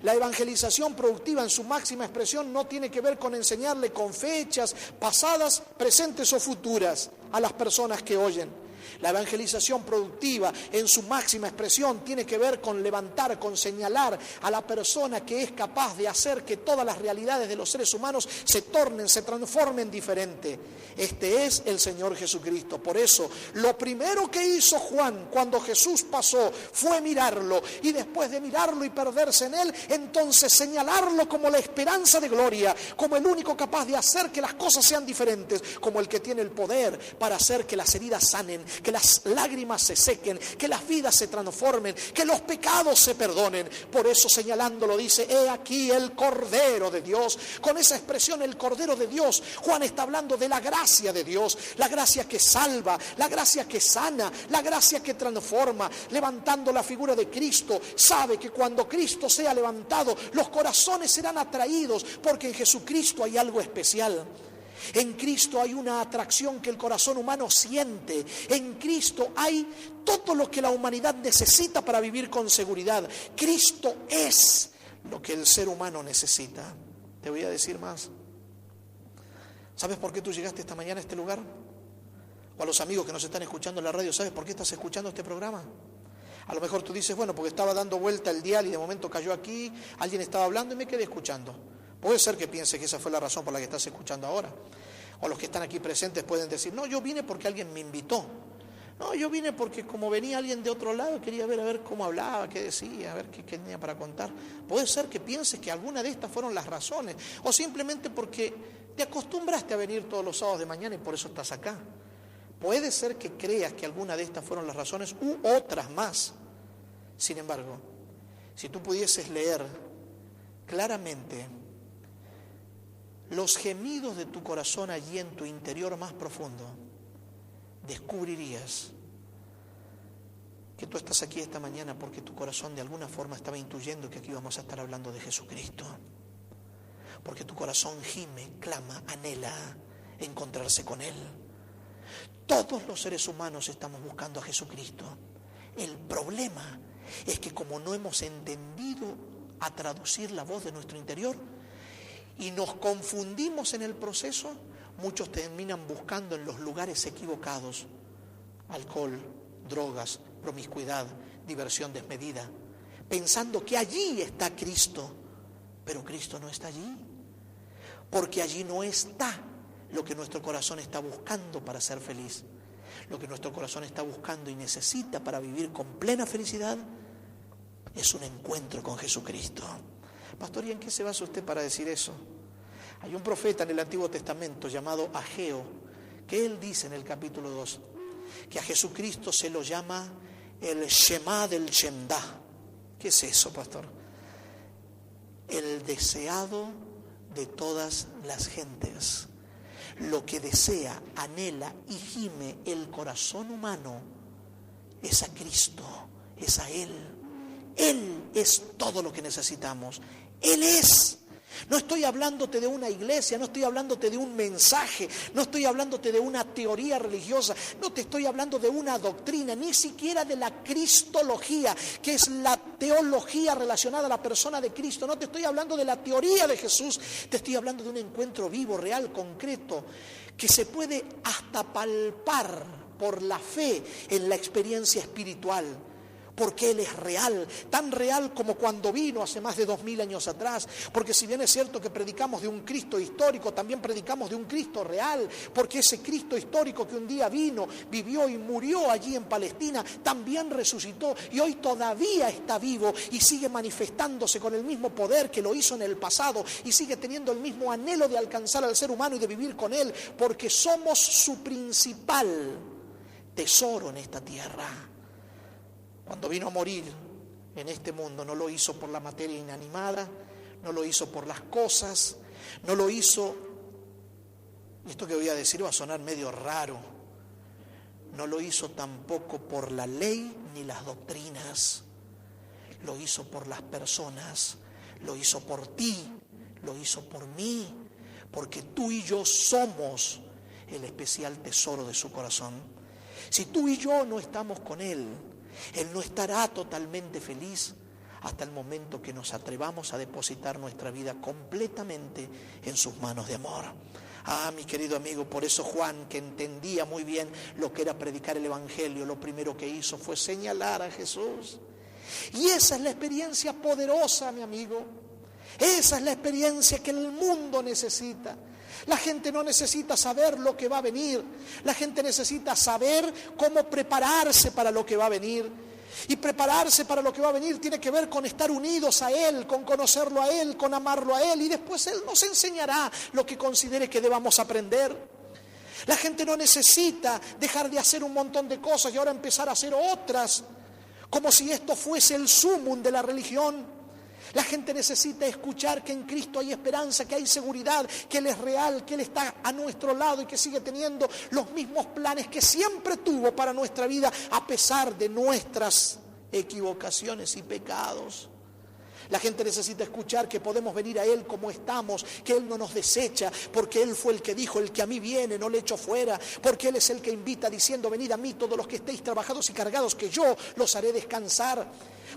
La evangelización productiva en su máxima expresión no tiene que ver con enseñarle con fechas pasadas, presentes o futuras a las personas que oyen. La evangelización productiva en su máxima expresión tiene que ver con levantar, con señalar a la persona que es capaz de hacer que todas las realidades de los seres humanos se tornen, se transformen diferente. Este es el Señor Jesucristo. Por eso, lo primero que hizo Juan cuando Jesús pasó fue mirarlo, y después de mirarlo y perderse en él, entonces señalarlo como la esperanza de gloria, como el único capaz de hacer que las cosas sean diferentes, como el que tiene el poder para hacer que las heridas sanen, que las lágrimas se sequen, que las vidas se transformen, que los pecados se perdonen. Por eso, señalándolo, dice: he aquí el Cordero de Dios. Con esa expresión, el Cordero de Dios, Juan está hablando de la gracia de Dios, la gracia que salva, la gracia que sana, la gracia que transforma. Levantando la figura de Cristo, sabe que cuando Cristo sea levantado, los corazones serán atraídos, porque en Jesucristo hay algo especial. En Cristo hay una atracción que el corazón humano siente. En Cristo hay todo lo que la humanidad necesita para vivir con seguridad. Cristo es lo que el ser humano necesita. Te voy a decir más. ¿Sabes por qué tú llegaste esta mañana a este lugar? O a los amigos que nos están escuchando en la radio, ¿sabes por qué estás escuchando este programa? A lo mejor tú dices: bueno, porque estaba dando vuelta el dial y de momento cayó aquí, alguien estaba hablando y me quedé escuchando. Puede ser que pienses que esa fue la razón por la que estás escuchando ahora. O los que están aquí presentes pueden decir: no, yo vine porque alguien me invitó. No, yo vine porque como venía alguien de otro lado, quería ver a ver cómo hablaba, qué decía, a ver qué tenía para contar. Puede ser que pienses que alguna de estas fueron las razones, o simplemente porque te acostumbraste a venir todos los sábados de mañana y por eso estás acá. Puede ser que creas que alguna de estas fueron las razones u otras más. Sin embargo, si tú pudieses leer claramente los gemidos de tu corazón allí en tu interior más profundo, descubrirías que tú estás aquí esta mañana porque tu corazón de alguna forma estaba intuyendo que aquí vamos a estar hablando de Jesucristo. Porque tu corazón gime, clama, anhela encontrarse con Él. Todos los seres humanos estamos buscando a Jesucristo. El problema es que como no hemos entendido a traducir la voz de nuestro interior y nos confundimos en el proceso, muchos terminan buscando en los lugares equivocados alcohol, drogas, promiscuidad, diversión desmedida, pensando que allí está Cristo. Pero Cristo no está allí, porque allí no está lo que nuestro corazón está buscando para ser feliz. Lo que nuestro corazón está buscando y necesita para vivir con plena felicidad es un encuentro con Jesucristo. Pastor, ¿y en qué se basa usted para decir eso? Hay un profeta en el Antiguo Testamento llamado Ageo, que él dice en el capítulo 2, que a Jesucristo se lo llama el Shema del Shemdá. ¿Qué es eso, pastor? El deseado de todas las gentes. Lo que desea, anhela y gime el corazón humano es a Cristo, es a Él. Él es todo lo que necesitamos. Él es. No estoy hablándote de una iglesia, no estoy hablándote de un mensaje, no estoy hablándote de una teoría religiosa, no te estoy hablando de una doctrina, ni siquiera de la cristología, que es la teología relacionada a la persona de Cristo. No te estoy hablando de la teoría de Jesús, te estoy hablando de un encuentro vivo, real, concreto, que se puede hasta palpar por la fe en la experiencia espiritual. Porque Él es real, tan real como cuando vino hace más de 2000 años atrás. Porque si bien es cierto que predicamos de un Cristo histórico, también predicamos de un Cristo real. Porque ese Cristo histórico que un día vino, vivió y murió allí en Palestina, también resucitó y hoy todavía está vivo y sigue manifestándose con el mismo poder que lo hizo en el pasado y sigue teniendo el mismo anhelo de alcanzar al ser humano y de vivir con Él, porque somos su principal tesoro en esta tierra. Cuando vino a morir en este mundo, no lo hizo por la materia inanimada, no lo hizo por las cosas, no lo hizo, y esto que voy a decir va a sonar medio raro, no lo hizo tampoco por la ley ni las doctrinas, lo hizo por las personas, lo hizo por ti, lo hizo por mí, porque tú y yo somos el especial tesoro de su corazón. Si tú y yo no estamos con Él, Él no estará totalmente feliz hasta el momento que nos atrevamos a depositar nuestra vida completamente en sus manos de amor. Ah, mi querido amigo, por eso Juan, que entendía muy bien lo que era predicar el Evangelio, lo primero que hizo fue señalar a Jesús. Y esa es la experiencia poderosa, mi amigo. Esa es la experiencia que el mundo necesita. La gente no necesita saber lo que va a venir. La gente necesita saber cómo prepararse para lo que va a venir. Y prepararse para lo que va a venir tiene que ver con estar unidos a Él, con conocerlo a Él, con amarlo a Él. Y después Él nos enseñará lo que considere que debamos aprender. La gente no necesita dejar de hacer un montón de cosas y ahora empezar a hacer otras, como si esto fuese el sumum de la religión. La gente necesita escuchar que en Cristo hay esperanza, que hay seguridad, que Él es real, que Él está a nuestro lado y que sigue teniendo los mismos planes que siempre tuvo para nuestra vida, a pesar de nuestras equivocaciones y pecados. La gente necesita escuchar que podemos venir a Él como estamos, que Él no nos desecha, porque Él fue el que dijo: el que a mí viene no le echo fuera, porque Él es el que invita diciendo: venid a mí todos los que estéis trabajados y cargados, que yo los haré descansar.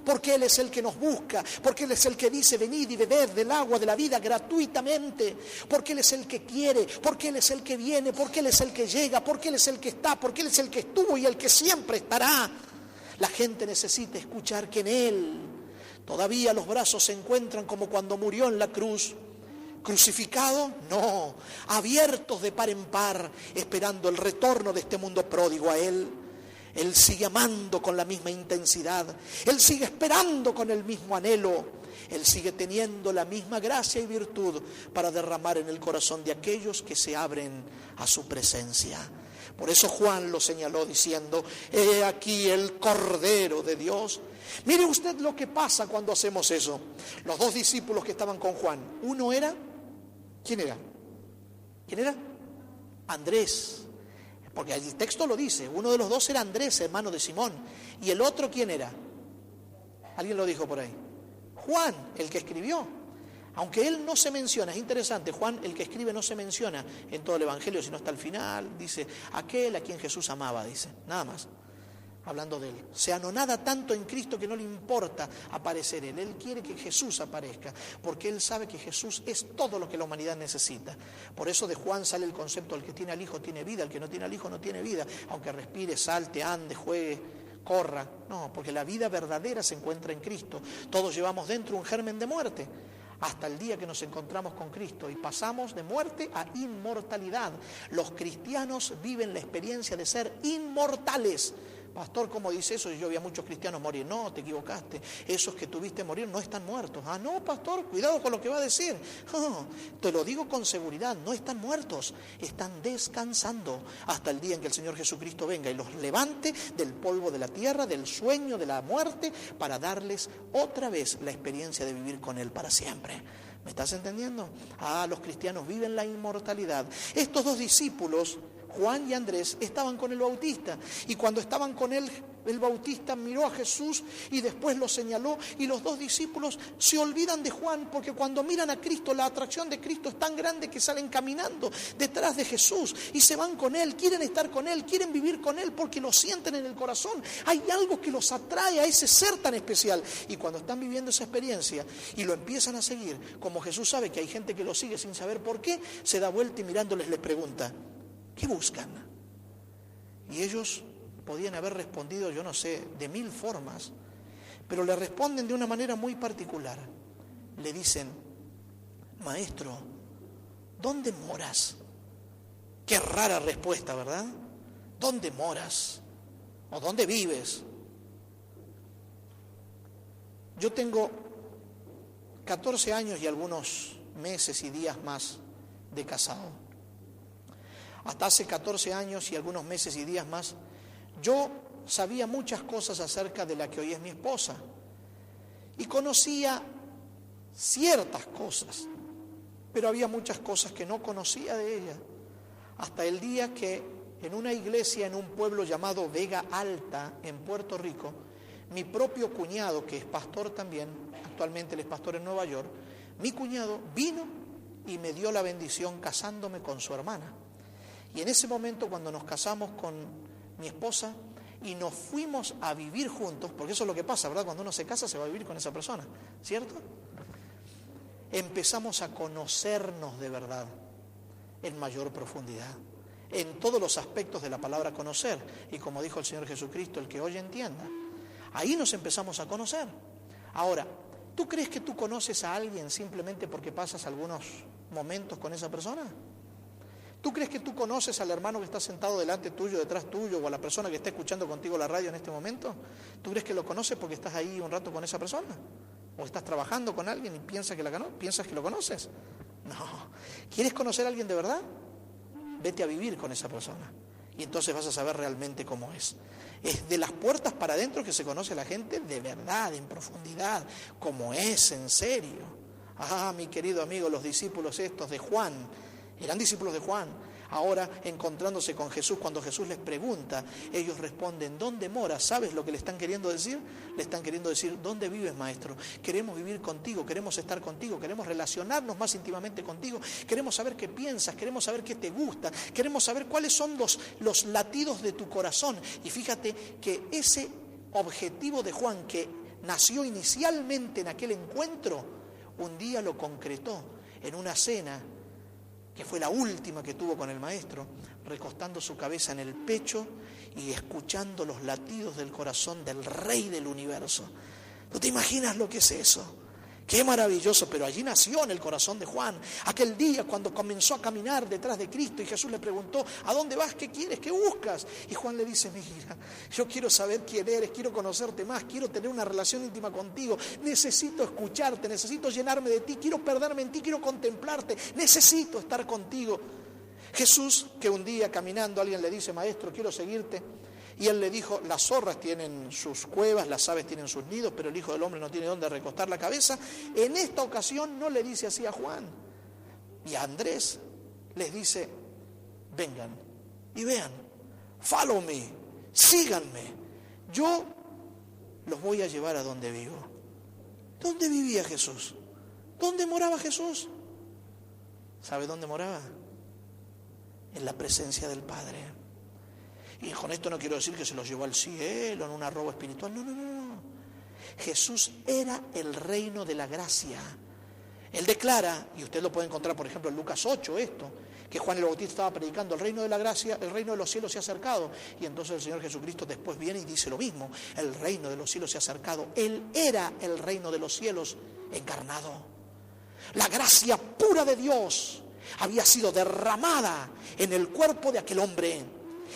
Porque Él es el que nos busca, porque Él es el que dice: venid y bebed del agua de la vida gratuitamente, porque Él es el que quiere, porque Él es el que viene, porque Él es el que llega, porque Él es el que está, porque Él es el que estuvo y el que siempre estará. La gente necesita escuchar que en Él todavía los brazos se encuentran como cuando murió en la cruz. ¿Crucificado? No, abiertos de par en par, esperando el retorno de este mundo pródigo a Él. Él sigue amando con la misma intensidad, Él sigue esperando con el mismo anhelo, Él sigue teniendo la misma gracia y virtud para derramar en el corazón de aquellos que se abren a su presencia. Por eso Juan lo señaló diciendo: he aquí el Cordero de Dios. Mire usted lo que pasa cuando hacemos eso. Los dos discípulos que estaban con Juan, uno era, ¿quién era? ¿Quién era? Andrés. Porque el texto lo dice, uno de los dos era Andrés, hermano de Simón. ¿Y el otro quién era? Alguien lo dijo por ahí. Juan, el que escribió. Aunque él no se menciona, es interesante, Juan, el que escribe, no se menciona en todo el Evangelio, sino hasta el final. Dice: aquel a quien Jesús amaba, dice, nada más. Hablando de Él. Se anonada tanto en Cristo que no le importa aparecer Él. Él quiere que Jesús aparezca, porque Él sabe que Jesús es todo lo que la humanidad necesita. Por eso de Juan sale el concepto: el que tiene al Hijo tiene vida, el que no tiene al Hijo no tiene vida. Aunque respire, salte, ande, juegue, corra. No, porque la vida verdadera se encuentra en Cristo. Todos llevamos dentro un germen de muerte, hasta el día que nos encontramos con Cristo y pasamos de muerte a inmortalidad. Los cristianos viven la experiencia de ser inmortales. Pastor, ¿cómo dice eso? Yo vi a muchos cristianos morir. No, te equivocaste. Esos que tuviste morir no están muertos. Ah, no, pastor, cuidado con lo que va a decir. Oh, te lo digo con seguridad, no están muertos, están descansando hasta el día en que el Señor Jesucristo venga y los levante del polvo de la tierra, del sueño de la muerte, para darles otra vez la experiencia de vivir con Él para siempre. ¿Me estás entendiendo? Ah, los cristianos viven la inmortalidad. Estos dos discípulos, Juan y Andrés, estaban con el Bautista, y cuando estaban con él, el Bautista miró a Jesús y después lo señaló, y los dos discípulos se olvidan de Juan, porque cuando miran a Cristo, la atracción de Cristo es tan grande que salen caminando detrás de Jesús y se van con Él, quieren estar con Él, quieren vivir con Él porque lo sienten en el corazón. Hay algo que los atrae a ese ser tan especial, y cuando están viviendo esa experiencia y lo empiezan a seguir, como Jesús sabe que hay gente que lo sigue sin saber por qué, se da vuelta y mirándoles les pregunta: ¿qué buscan? Y ellos podían haber respondido, yo no sé, de 1000 formas, pero le responden de una manera muy particular. Le dicen: maestro, ¿dónde moras? Qué rara respuesta, ¿verdad? ¿Dónde moras? ¿O dónde vives? Yo tengo 14 años y algunos meses y días más de casado. Hasta hace 14 años y algunos meses y días más, yo sabía muchas cosas acerca de la que hoy es mi esposa y conocía ciertas cosas, pero había muchas cosas que no conocía de ella, hasta el día que en una iglesia en un pueblo llamado Vega Alta, en Puerto Rico, mi propio cuñado, que es pastor también, actualmente él es pastor en Nueva York, mi cuñado vino y me dio la bendición casándome con su hermana. Y en ese momento, cuando nos casamos con mi esposa y nos fuimos a vivir juntos, porque eso es lo que pasa, ¿verdad? Cuando uno se casa se va a vivir con esa persona, ¿cierto? Empezamos a conocernos de verdad, en mayor profundidad, en todos los aspectos de la palabra conocer. Y como dijo el Señor Jesucristo, el que oye entienda. Ahí nos empezamos a conocer. Ahora, ¿tú crees que tú conoces a alguien simplemente porque pasas algunos momentos con esa persona? ¿Tú crees que tú conoces al hermano que está sentado delante tuyo, detrás tuyo, o a la persona que está escuchando contigo la radio en este momento? ¿Tú crees que lo conoces porque estás ahí un rato con esa persona? ¿O estás trabajando con alguien y piensas que lo conoces? No. ¿Quieres conocer a alguien de verdad? Vete a vivir con esa persona y entonces vas a saber realmente cómo es. Es de las puertas para adentro que se conoce a la gente de verdad, en profundidad, como es, en serio. Ah, mi querido amigo, los discípulos estos de Juan, eran discípulos de Juan. Ahora, encontrándose con Jesús, cuando Jesús les pregunta, ellos responden, ¿dónde moras? ¿Sabes lo que le están queriendo decir? Le están queriendo decir, ¿dónde vives, maestro? Queremos vivir contigo, queremos estar contigo, queremos relacionarnos más íntimamente contigo, queremos saber qué piensas, queremos saber qué te gusta, queremos saber cuáles son los latidos de tu corazón. Y fíjate que ese objetivo de Juan, que nació inicialmente en aquel encuentro, un día lo concretó en una cena que fue la última que tuvo con el maestro, recostando su cabeza en el pecho y escuchando los latidos del corazón del Rey del universo. ¿Tú te imaginas lo que es eso? Qué maravilloso, pero allí nació en el corazón de Juan, aquel día cuando comenzó a caminar detrás de Cristo y Jesús le preguntó, ¿a dónde vas? ¿Qué quieres? ¿Qué buscas? Y Juan le dice, mira, yo quiero saber quién eres, quiero conocerte más, quiero tener una relación íntima contigo, necesito escucharte, necesito llenarme de ti, quiero perderme en ti, quiero contemplarte, necesito estar contigo. Jesús, que un día caminando alguien le dice, maestro, quiero seguirte, y él le dijo, las zorras tienen sus cuevas, las aves tienen sus nidos, pero el Hijo del Hombre no tiene dónde recostar la cabeza. En esta ocasión no le dice así a Juan. Y a Andrés les dice, vengan y vean, follow me, síganme. Yo los voy a llevar a donde vivo. ¿Dónde vivía Jesús? ¿Dónde moraba Jesús? ¿Sabe dónde moraba? En la presencia del Padre. Y con esto no quiero decir que se los llevó al cielo en un arrobo espiritual. No. Jesús era el reino de la gracia. Él declara, y usted lo puede encontrar por ejemplo en Lucas 8 esto, que Juan el Bautista estaba predicando, el reino de la gracia, el reino de los cielos se ha acercado. Y entonces el Señor Jesucristo después viene y dice lo mismo, el reino de los cielos se ha acercado. Él era el reino de los cielos encarnado. La gracia pura de Dios había sido derramada en el cuerpo de aquel hombre,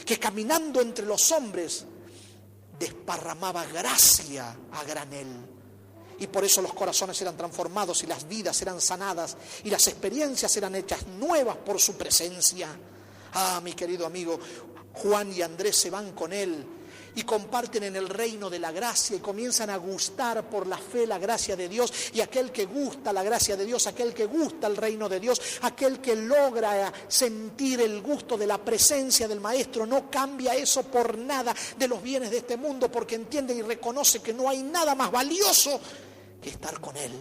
que caminando entre los hombres desparramaba gracia a granel. Y por eso los corazones eran transformados y las vidas eran sanadas y las experiencias eran hechas nuevas por su presencia. Ah, mi querido amigo, Juan y Andrés se van con él y comparten en el reino de la gracia y comienzan a gustar por la fe la gracia de Dios. Y aquel que gusta la gracia de Dios, aquel que gusta el reino de Dios, aquel que logra sentir el gusto de la presencia del Maestro, no cambia eso por nada de los bienes de este mundo, porque entiende y reconoce que no hay nada más valioso que estar con Él.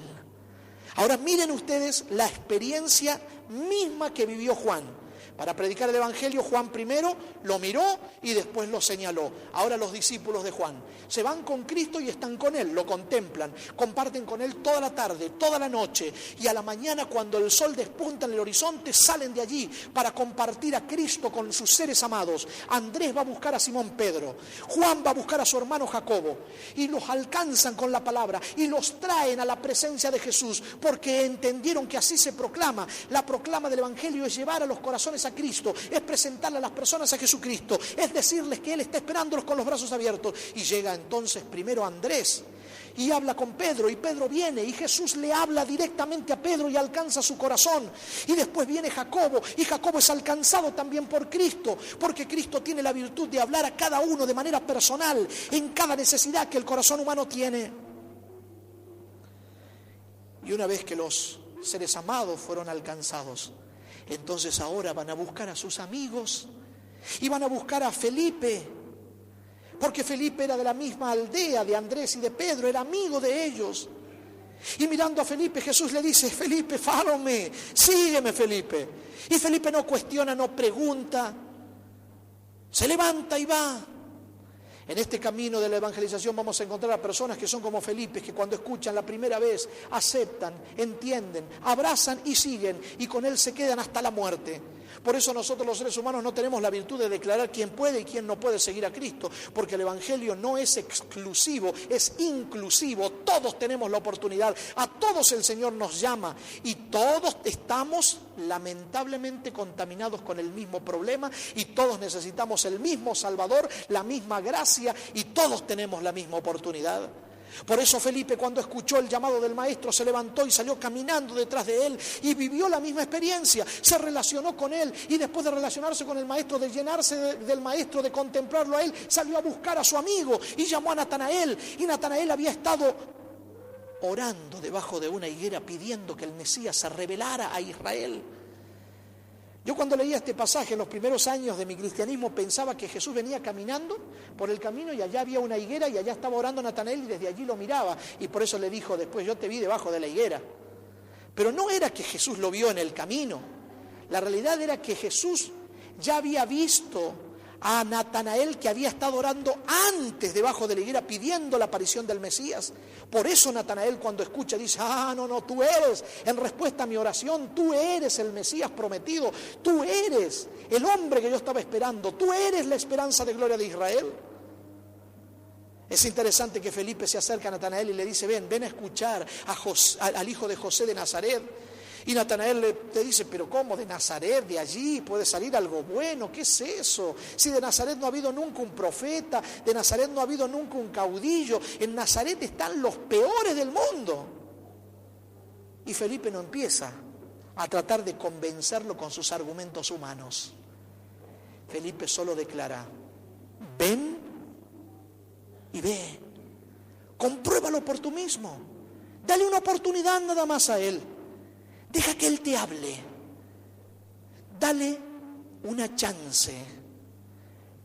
Ahora miren ustedes la experiencia misma que vivió Juan. Para predicar el Evangelio, Juan primero lo miró y después lo señaló. Ahora los discípulos de Juan se van con Cristo y están con Él, lo contemplan, comparten con Él toda la tarde, toda la noche, y a la mañana cuando el sol despunta en el horizonte salen de allí para compartir a Cristo con sus seres amados. Andrés va a buscar a Simón Pedro, Juan va a buscar a su hermano Jacobo, y los alcanzan con la palabra y los traen a la presencia de Jesús, porque entendieron que así se proclama. La proclama del Evangelio es llevar a los corazones a Cristo, es presentarle a las personas a Jesucristo, es decirles que Él está esperándolos con los brazos abiertos. Y llega entonces primero Andrés y habla con Pedro, y Pedro viene, y Jesús le habla directamente a Pedro y alcanza su corazón. Y después viene Jacobo, y Jacobo es alcanzado también por Cristo, porque Cristo tiene la virtud de hablar a cada uno de manera personal, en cada necesidad que el corazón humano tiene. Y una vez que los seres amados fueron alcanzados, entonces ahora van a buscar a sus amigos, y van a buscar a Felipe, porque Felipe era de la misma aldea de Andrés y de Pedro, era amigo de ellos. Y mirando a Felipe, Jesús le dice: Felipe, fálame, sígueme, Felipe. Y Felipe no cuestiona, no pregunta, se levanta y va. En este camino de la evangelización vamos a encontrar a personas que son como Felipe, que cuando escuchan la primera vez aceptan, entienden, abrazan y siguen, y con él se quedan hasta la muerte. Por eso nosotros los seres humanos no tenemos la virtud de declarar quién puede y quién no puede seguir a Cristo, porque el evangelio no es exclusivo, es inclusivo. Todos tenemos la oportunidad, a todos el Señor nos llama, y todos estamos lamentablemente contaminados con el mismo problema, y todos necesitamos el mismo Salvador, la misma gracia, y todos tenemos la misma oportunidad. Por eso Felipe, cuando escuchó el llamado del maestro, se levantó y salió caminando detrás de él y vivió la misma experiencia, se relacionó con él, y después de relacionarse con el maestro, de llenarse del maestro, de contemplarlo a él, salió a buscar a su amigo y llamó a Natanael. Y Natanael había estado orando debajo de una higuera pidiendo que el Mesías se revelara a Israel. Yo cuando leía este pasaje en los primeros años de mi cristianismo pensaba que Jesús venía caminando por el camino y allá había una higuera y allá estaba orando Natanael y desde allí lo miraba, y por eso le dijo después: yo te vi debajo de la higuera. Pero no era que Jesús lo vio en el camino, la realidad era que Jesús ya había visto a Natanael, que había estado orando antes debajo de la higuera pidiendo la aparición del Mesías. Por eso Natanael, cuando escucha, dice: no, tú eres, en respuesta a mi oración, tú eres el Mesías prometido, tú eres el hombre que yo estaba esperando, tú eres la esperanza de gloria de Israel. Es interesante que Felipe se acerca a Natanael y le dice: ven a escuchar al hijo de José de Nazaret. Y Natanael le dice: pero ¿cómo? ¿De Nazaret? ¿De allí puede salir algo bueno? ¿Qué es eso? Si de Nazaret no ha habido nunca un profeta, de Nazaret no ha habido nunca un caudillo, en Nazaret están los peores del mundo. Y Felipe no empieza a tratar de convencerlo con sus argumentos humanos. Felipe solo declara: ven y ve, compruébalo por tú mismo, dale una oportunidad nada más a él. Deja que él te hable, dale una chance,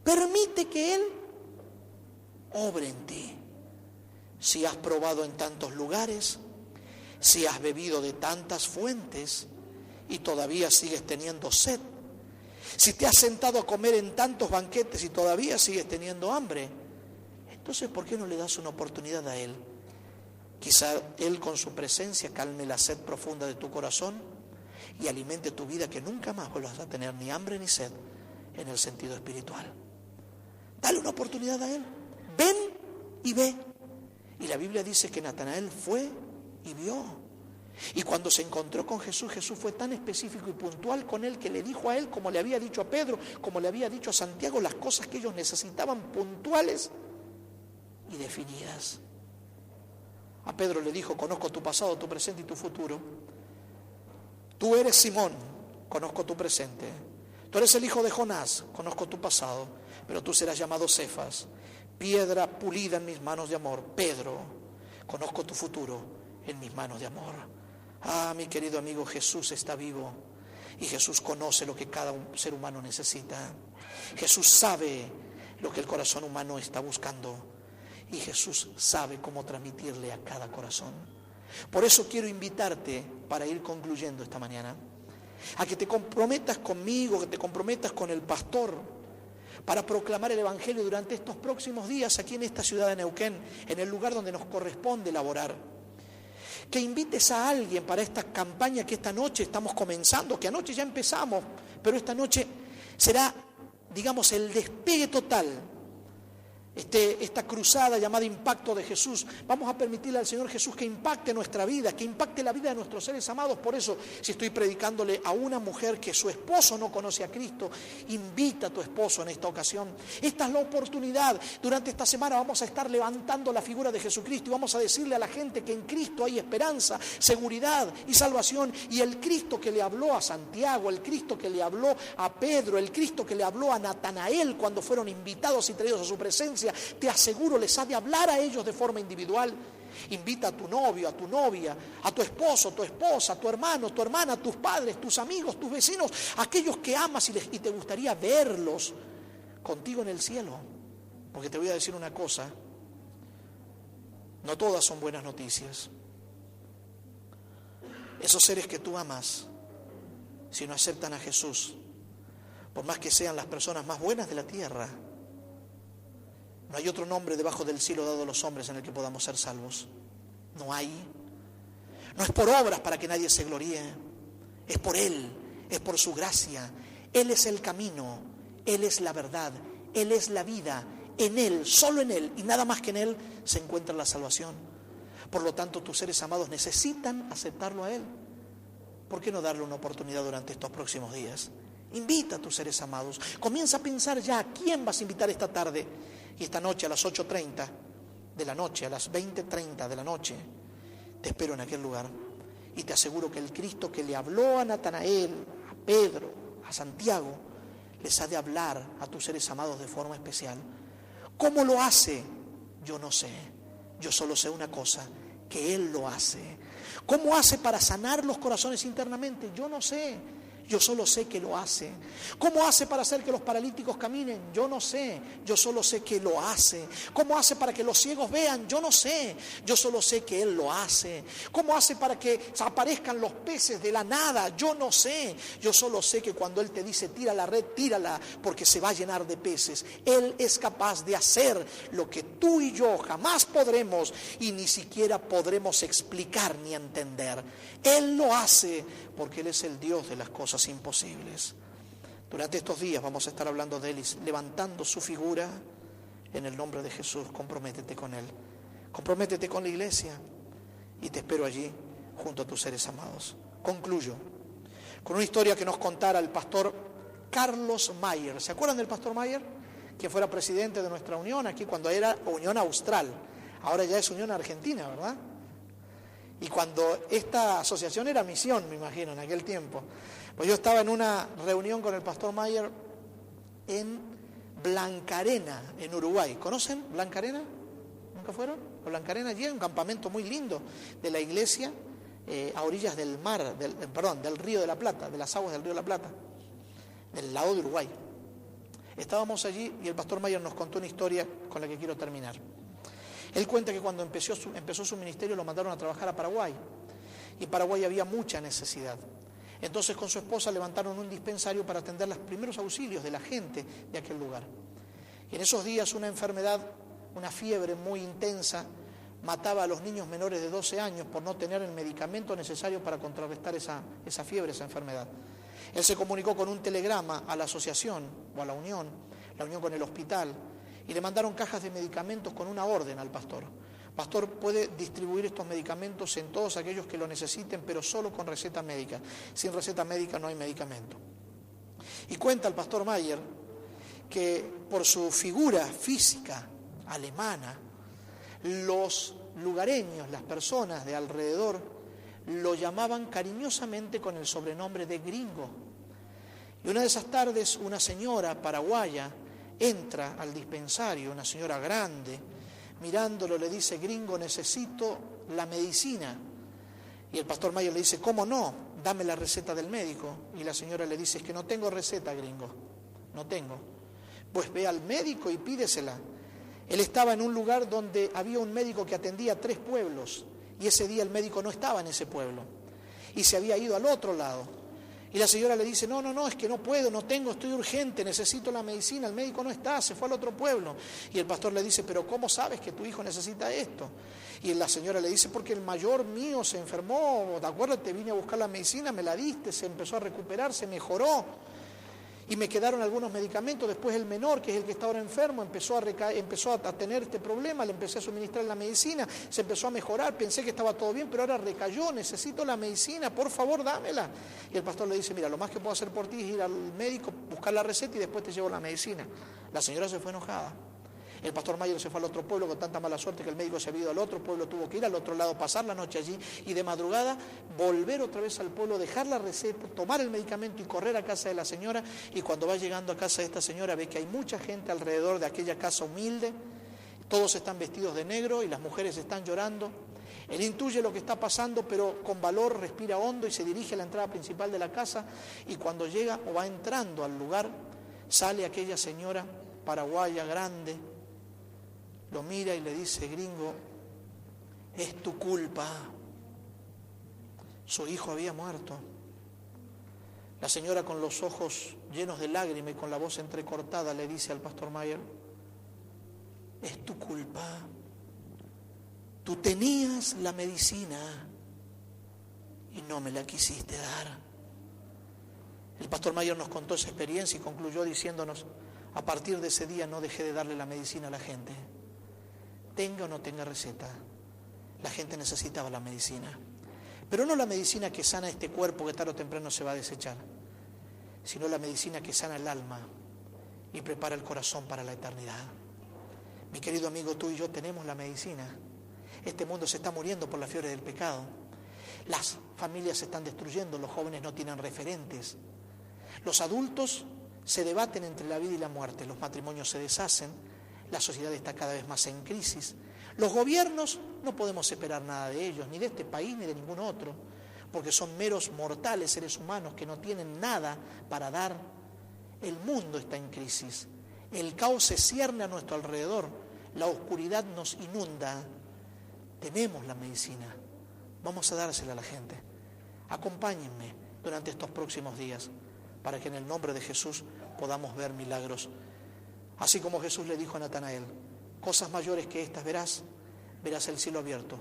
permite que él obre en ti. Si has probado en tantos lugares, si has bebido de tantas fuentes y todavía sigues teniendo sed, si te has sentado a comer en tantos banquetes y todavía sigues teniendo hambre, entonces ¿por qué no le das una oportunidad a él? Quizá él con su presencia calme la sed profunda de tu corazón y alimente tu vida, que nunca más vuelvas a tener ni hambre ni sed en el sentido espiritual. Dale una oportunidad a él. Ven y ve. Y la Biblia dice que Natanael fue y vio. Y cuando se encontró con Jesús, Jesús fue tan específico y puntual con él que le dijo a él, como le había dicho a Pedro, como le había dicho a Santiago, las cosas que ellos necesitaban puntuales y definidas. A Pedro le dijo: conozco tu pasado, tu presente y tu futuro. Tú eres Simón, conozco tu presente. Tú eres el hijo de Jonás, conozco tu pasado, pero tú serás llamado Cefas, piedra pulida en mis manos de amor. Pedro, conozco tu futuro en mis manos de amor. Mi querido amigo, Jesús está vivo y Jesús conoce lo que cada ser humano necesita. Jesús sabe lo que el corazón humano está buscando. Y Jesús sabe cómo transmitirle a cada corazón. Por eso quiero invitarte, para ir concluyendo esta mañana, a que te comprometas conmigo, que te comprometas con el pastor, para proclamar el Evangelio durante estos próximos días aquí en esta ciudad de Neuquén, en el lugar donde nos corresponde laborar. Que invites a alguien para esta campaña que esta noche estamos comenzando, que anoche ya empezamos, pero esta noche será, digamos, el despegue total. esta cruzada llamada Impacto de Jesús. Vamos a permitirle al Señor Jesús que impacte nuestra vida, que impacte la vida de nuestros seres amados. Por eso, si estoy predicándole a una mujer que su esposo no conoce a Cristo, invita a tu esposo en esta ocasión. Esta es la oportunidad. Durante esta semana vamos a estar levantando la figura de Jesucristo y vamos a decirle a la gente que en Cristo hay esperanza, seguridad y salvación. Y el Cristo que le habló a Santiago, el Cristo que le habló a Pedro, el Cristo que le habló a Natanael cuando fueron invitados y traídos a su presencia, te aseguro les ha de hablar a ellos de forma individual. Invita a tu novio, a tu novia, a tu esposo, tu esposa, a tu hermano, tu hermana, a tus padres, tus amigos, tus vecinos, aquellos que amas y te gustaría verlos contigo en el cielo. Porque te voy a decir una cosa, no todas son buenas noticias. Esos seres que tú amas, si no aceptan a Jesús, por más que sean las personas más buenas de la tierra, no hay otro nombre debajo del cielo dado a los hombres en el que podamos ser salvos. No hay. No es por obras para que nadie se gloríe. Es por Él, es por su gracia. Él es el camino, Él es la verdad, Él es la vida. En Él, solo en Él y nada más que en Él se encuentra la salvación. Por lo tanto, tus seres amados necesitan aceptarlo a Él. ¿Por qué no darle una oportunidad durante estos próximos días? Invita a tus seres amados. Comienza a pensar ya a quién vas a invitar esta tarde. Y esta noche a las 8:30 de la noche, a las 20:30 de la noche, te espero en aquel lugar. Y te aseguro que el Cristo que le habló a Natanael, a Pedro, a Santiago, les ha de hablar a tus seres amados de forma especial. ¿Cómo lo hace? Yo no sé. Yo solo sé una cosa, que Él lo hace. ¿Cómo hace para sanar los corazones internamente? Yo no sé. Yo solo sé que lo hace. ¿Cómo hace para hacer que los paralíticos caminen? Yo no sé. Yo solo sé que lo hace. ¿Cómo hace para que los ciegos vean? Yo no sé. Yo solo sé que Él lo hace. ¿Cómo hace para que aparezcan los peces de la nada? Yo no sé. Yo solo sé que cuando Él te dice tira la red, tírala, porque se va a llenar de peces. Él es capaz de hacer lo que tú y yo jamás podremos y ni siquiera podremos explicar ni entender. Él lo hace porque Él es el Dios de las cosas imposibles. Durante estos días vamos a estar hablando de Él y levantando su figura en el nombre de Jesús. Comprométete con Él, comprométete con la iglesia y te espero allí junto a tus seres amados. Concluyo con una historia que nos contara el pastor Carlos Mayer. ¿Se acuerdan del pastor Mayer? Que fuera presidente de nuestra unión aquí cuando era Unión Austral. Ahora ya es Unión Argentina, ¿verdad? Y cuando esta asociación era Misión, me imagino, en aquel tiempo. Pues yo estaba en una reunión con el pastor Mayer en Blancarena, en Uruguay. ¿Conocen Blancarena? ¿Nunca fueron? Blancarena allí, un campamento muy lindo de la iglesia, a orillas del mar, del Río de la Plata, de las aguas del Río de la Plata, del lado de Uruguay. Estábamos allí y el pastor Mayer nos contó una historia con la que quiero terminar. Él cuenta que cuando empezó su ministerio lo mandaron a trabajar a Paraguay. Y en Paraguay había mucha necesidad. Entonces con su esposa levantaron un dispensario para atender los primeros auxilios de la gente de aquel lugar. Y en esos días una enfermedad, una fiebre muy intensa, mataba a los niños menores de 12 años por no tener el medicamento necesario para contrarrestar esa fiebre, esa enfermedad. Él se comunicó con un telegrama a la asociación o a la unión con el hospital, y le mandaron cajas de medicamentos con una orden al pastor. Pastor, puede distribuir estos medicamentos en todos aquellos que lo necesiten, pero solo con receta médica. Sin receta médica no hay medicamento. Y cuenta el pastor Mayer que por su figura física alemana, los lugareños, las personas de alrededor, lo llamaban cariñosamente con el sobrenombre de gringo. Y una de esas tardes, una señora paraguaya entra al dispensario, una señora grande, mirándolo le dice: gringo, necesito la medicina. Y el pastor Mayer le dice: ¿cómo no? Dame la receta del médico. Y la señora le dice: es que no tengo receta, gringo, no tengo. Pues ve al médico y pídesela. Él estaba en un lugar donde había un médico que atendía 3 pueblos, y ese día el médico no estaba en ese pueblo, y se había ido al otro lado. Y la señora le dice: no, es que no puedo, no tengo, estoy urgente, necesito la medicina, el médico no está, se fue al otro pueblo. Y el pastor le dice: pero ¿cómo sabes que tu hijo necesita esto? Y la señora le dice: porque el mayor mío se enfermó, ¿te acuerdas? Te vine a buscar la medicina, me la diste, se empezó a recuperar, se mejoró. y me quedaron algunos medicamentos. Después el menor, que es el que está ahora enfermo, empezó a tener este problema, le empecé a suministrar la medicina, se empezó a mejorar, pensé que estaba todo bien, pero ahora recayó, necesito la medicina, por favor dámela. Y el pastor le dice, mira, lo más que puedo hacer por ti es ir al médico, buscar la receta y después te llevo la medicina. La señora se fue enojada. El pastor Mayer se fue al otro pueblo con tanta mala suerte que el médico se había ido al otro pueblo, tuvo que ir al otro lado, pasar la noche allí y de madrugada volver otra vez al pueblo, dejar la receta, tomar el medicamento y correr a casa de la señora. Y cuando va llegando a casa de esta señora ve que hay mucha gente alrededor de aquella casa humilde, todos están vestidos de negro y las mujeres están llorando. Él intuye lo que está pasando, pero con valor respira hondo y se dirige a la entrada principal de la casa, y cuando llega o va entrando al lugar, sale aquella señora paraguaya grande, lo mira y le dice, gringo, es tu culpa. Su hijo había muerto. La señora, con los ojos llenos de lágrimas y con la voz entrecortada, le dice al pastor Mayer, es tu culpa. Tú tenías la medicina y no me la quisiste dar. El pastor Mayer nos contó esa experiencia y concluyó diciéndonos, a partir de ese día no dejé de darle la medicina a la gente. Tenga o no tenga receta, la gente necesitaba la medicina. Pero no la medicina que sana este cuerpo que tarde o temprano se va a desechar, sino la medicina que sana el alma y prepara el corazón para la eternidad. Mi querido amigo, tú y yo tenemos la medicina. Este mundo se está muriendo por la fiebre del pecado. Las familias se están destruyendo, los jóvenes no tienen referentes. Los adultos se debaten entre la vida y la muerte, los matrimonios se deshacen. La sociedad está cada vez más en crisis. Los gobiernos, no podemos esperar nada de ellos, ni de este país ni de ningún otro, porque son meros mortales, seres humanos que no tienen nada para dar. El mundo está en crisis. El caos se cierne a nuestro alrededor. La oscuridad nos inunda. Tenemos la medicina. Vamos a dársela a la gente. Acompáñenme durante estos próximos días para que en el nombre de Jesús podamos ver milagros. Así como Jesús le dijo a Natanael, cosas mayores que estas verás el cielo abierto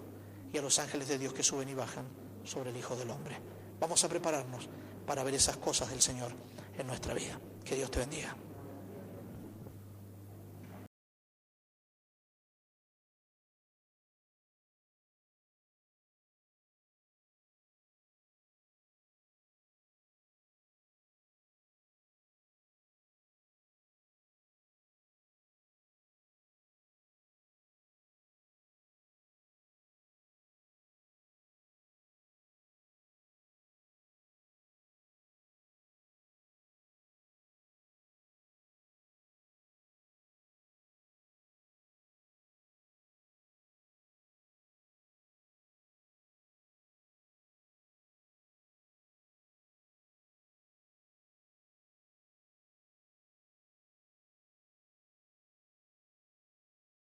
y a los ángeles de Dios que suben y bajan sobre el Hijo del Hombre. Vamos a prepararnos para ver esas cosas del Señor en nuestra vida. Que Dios te bendiga.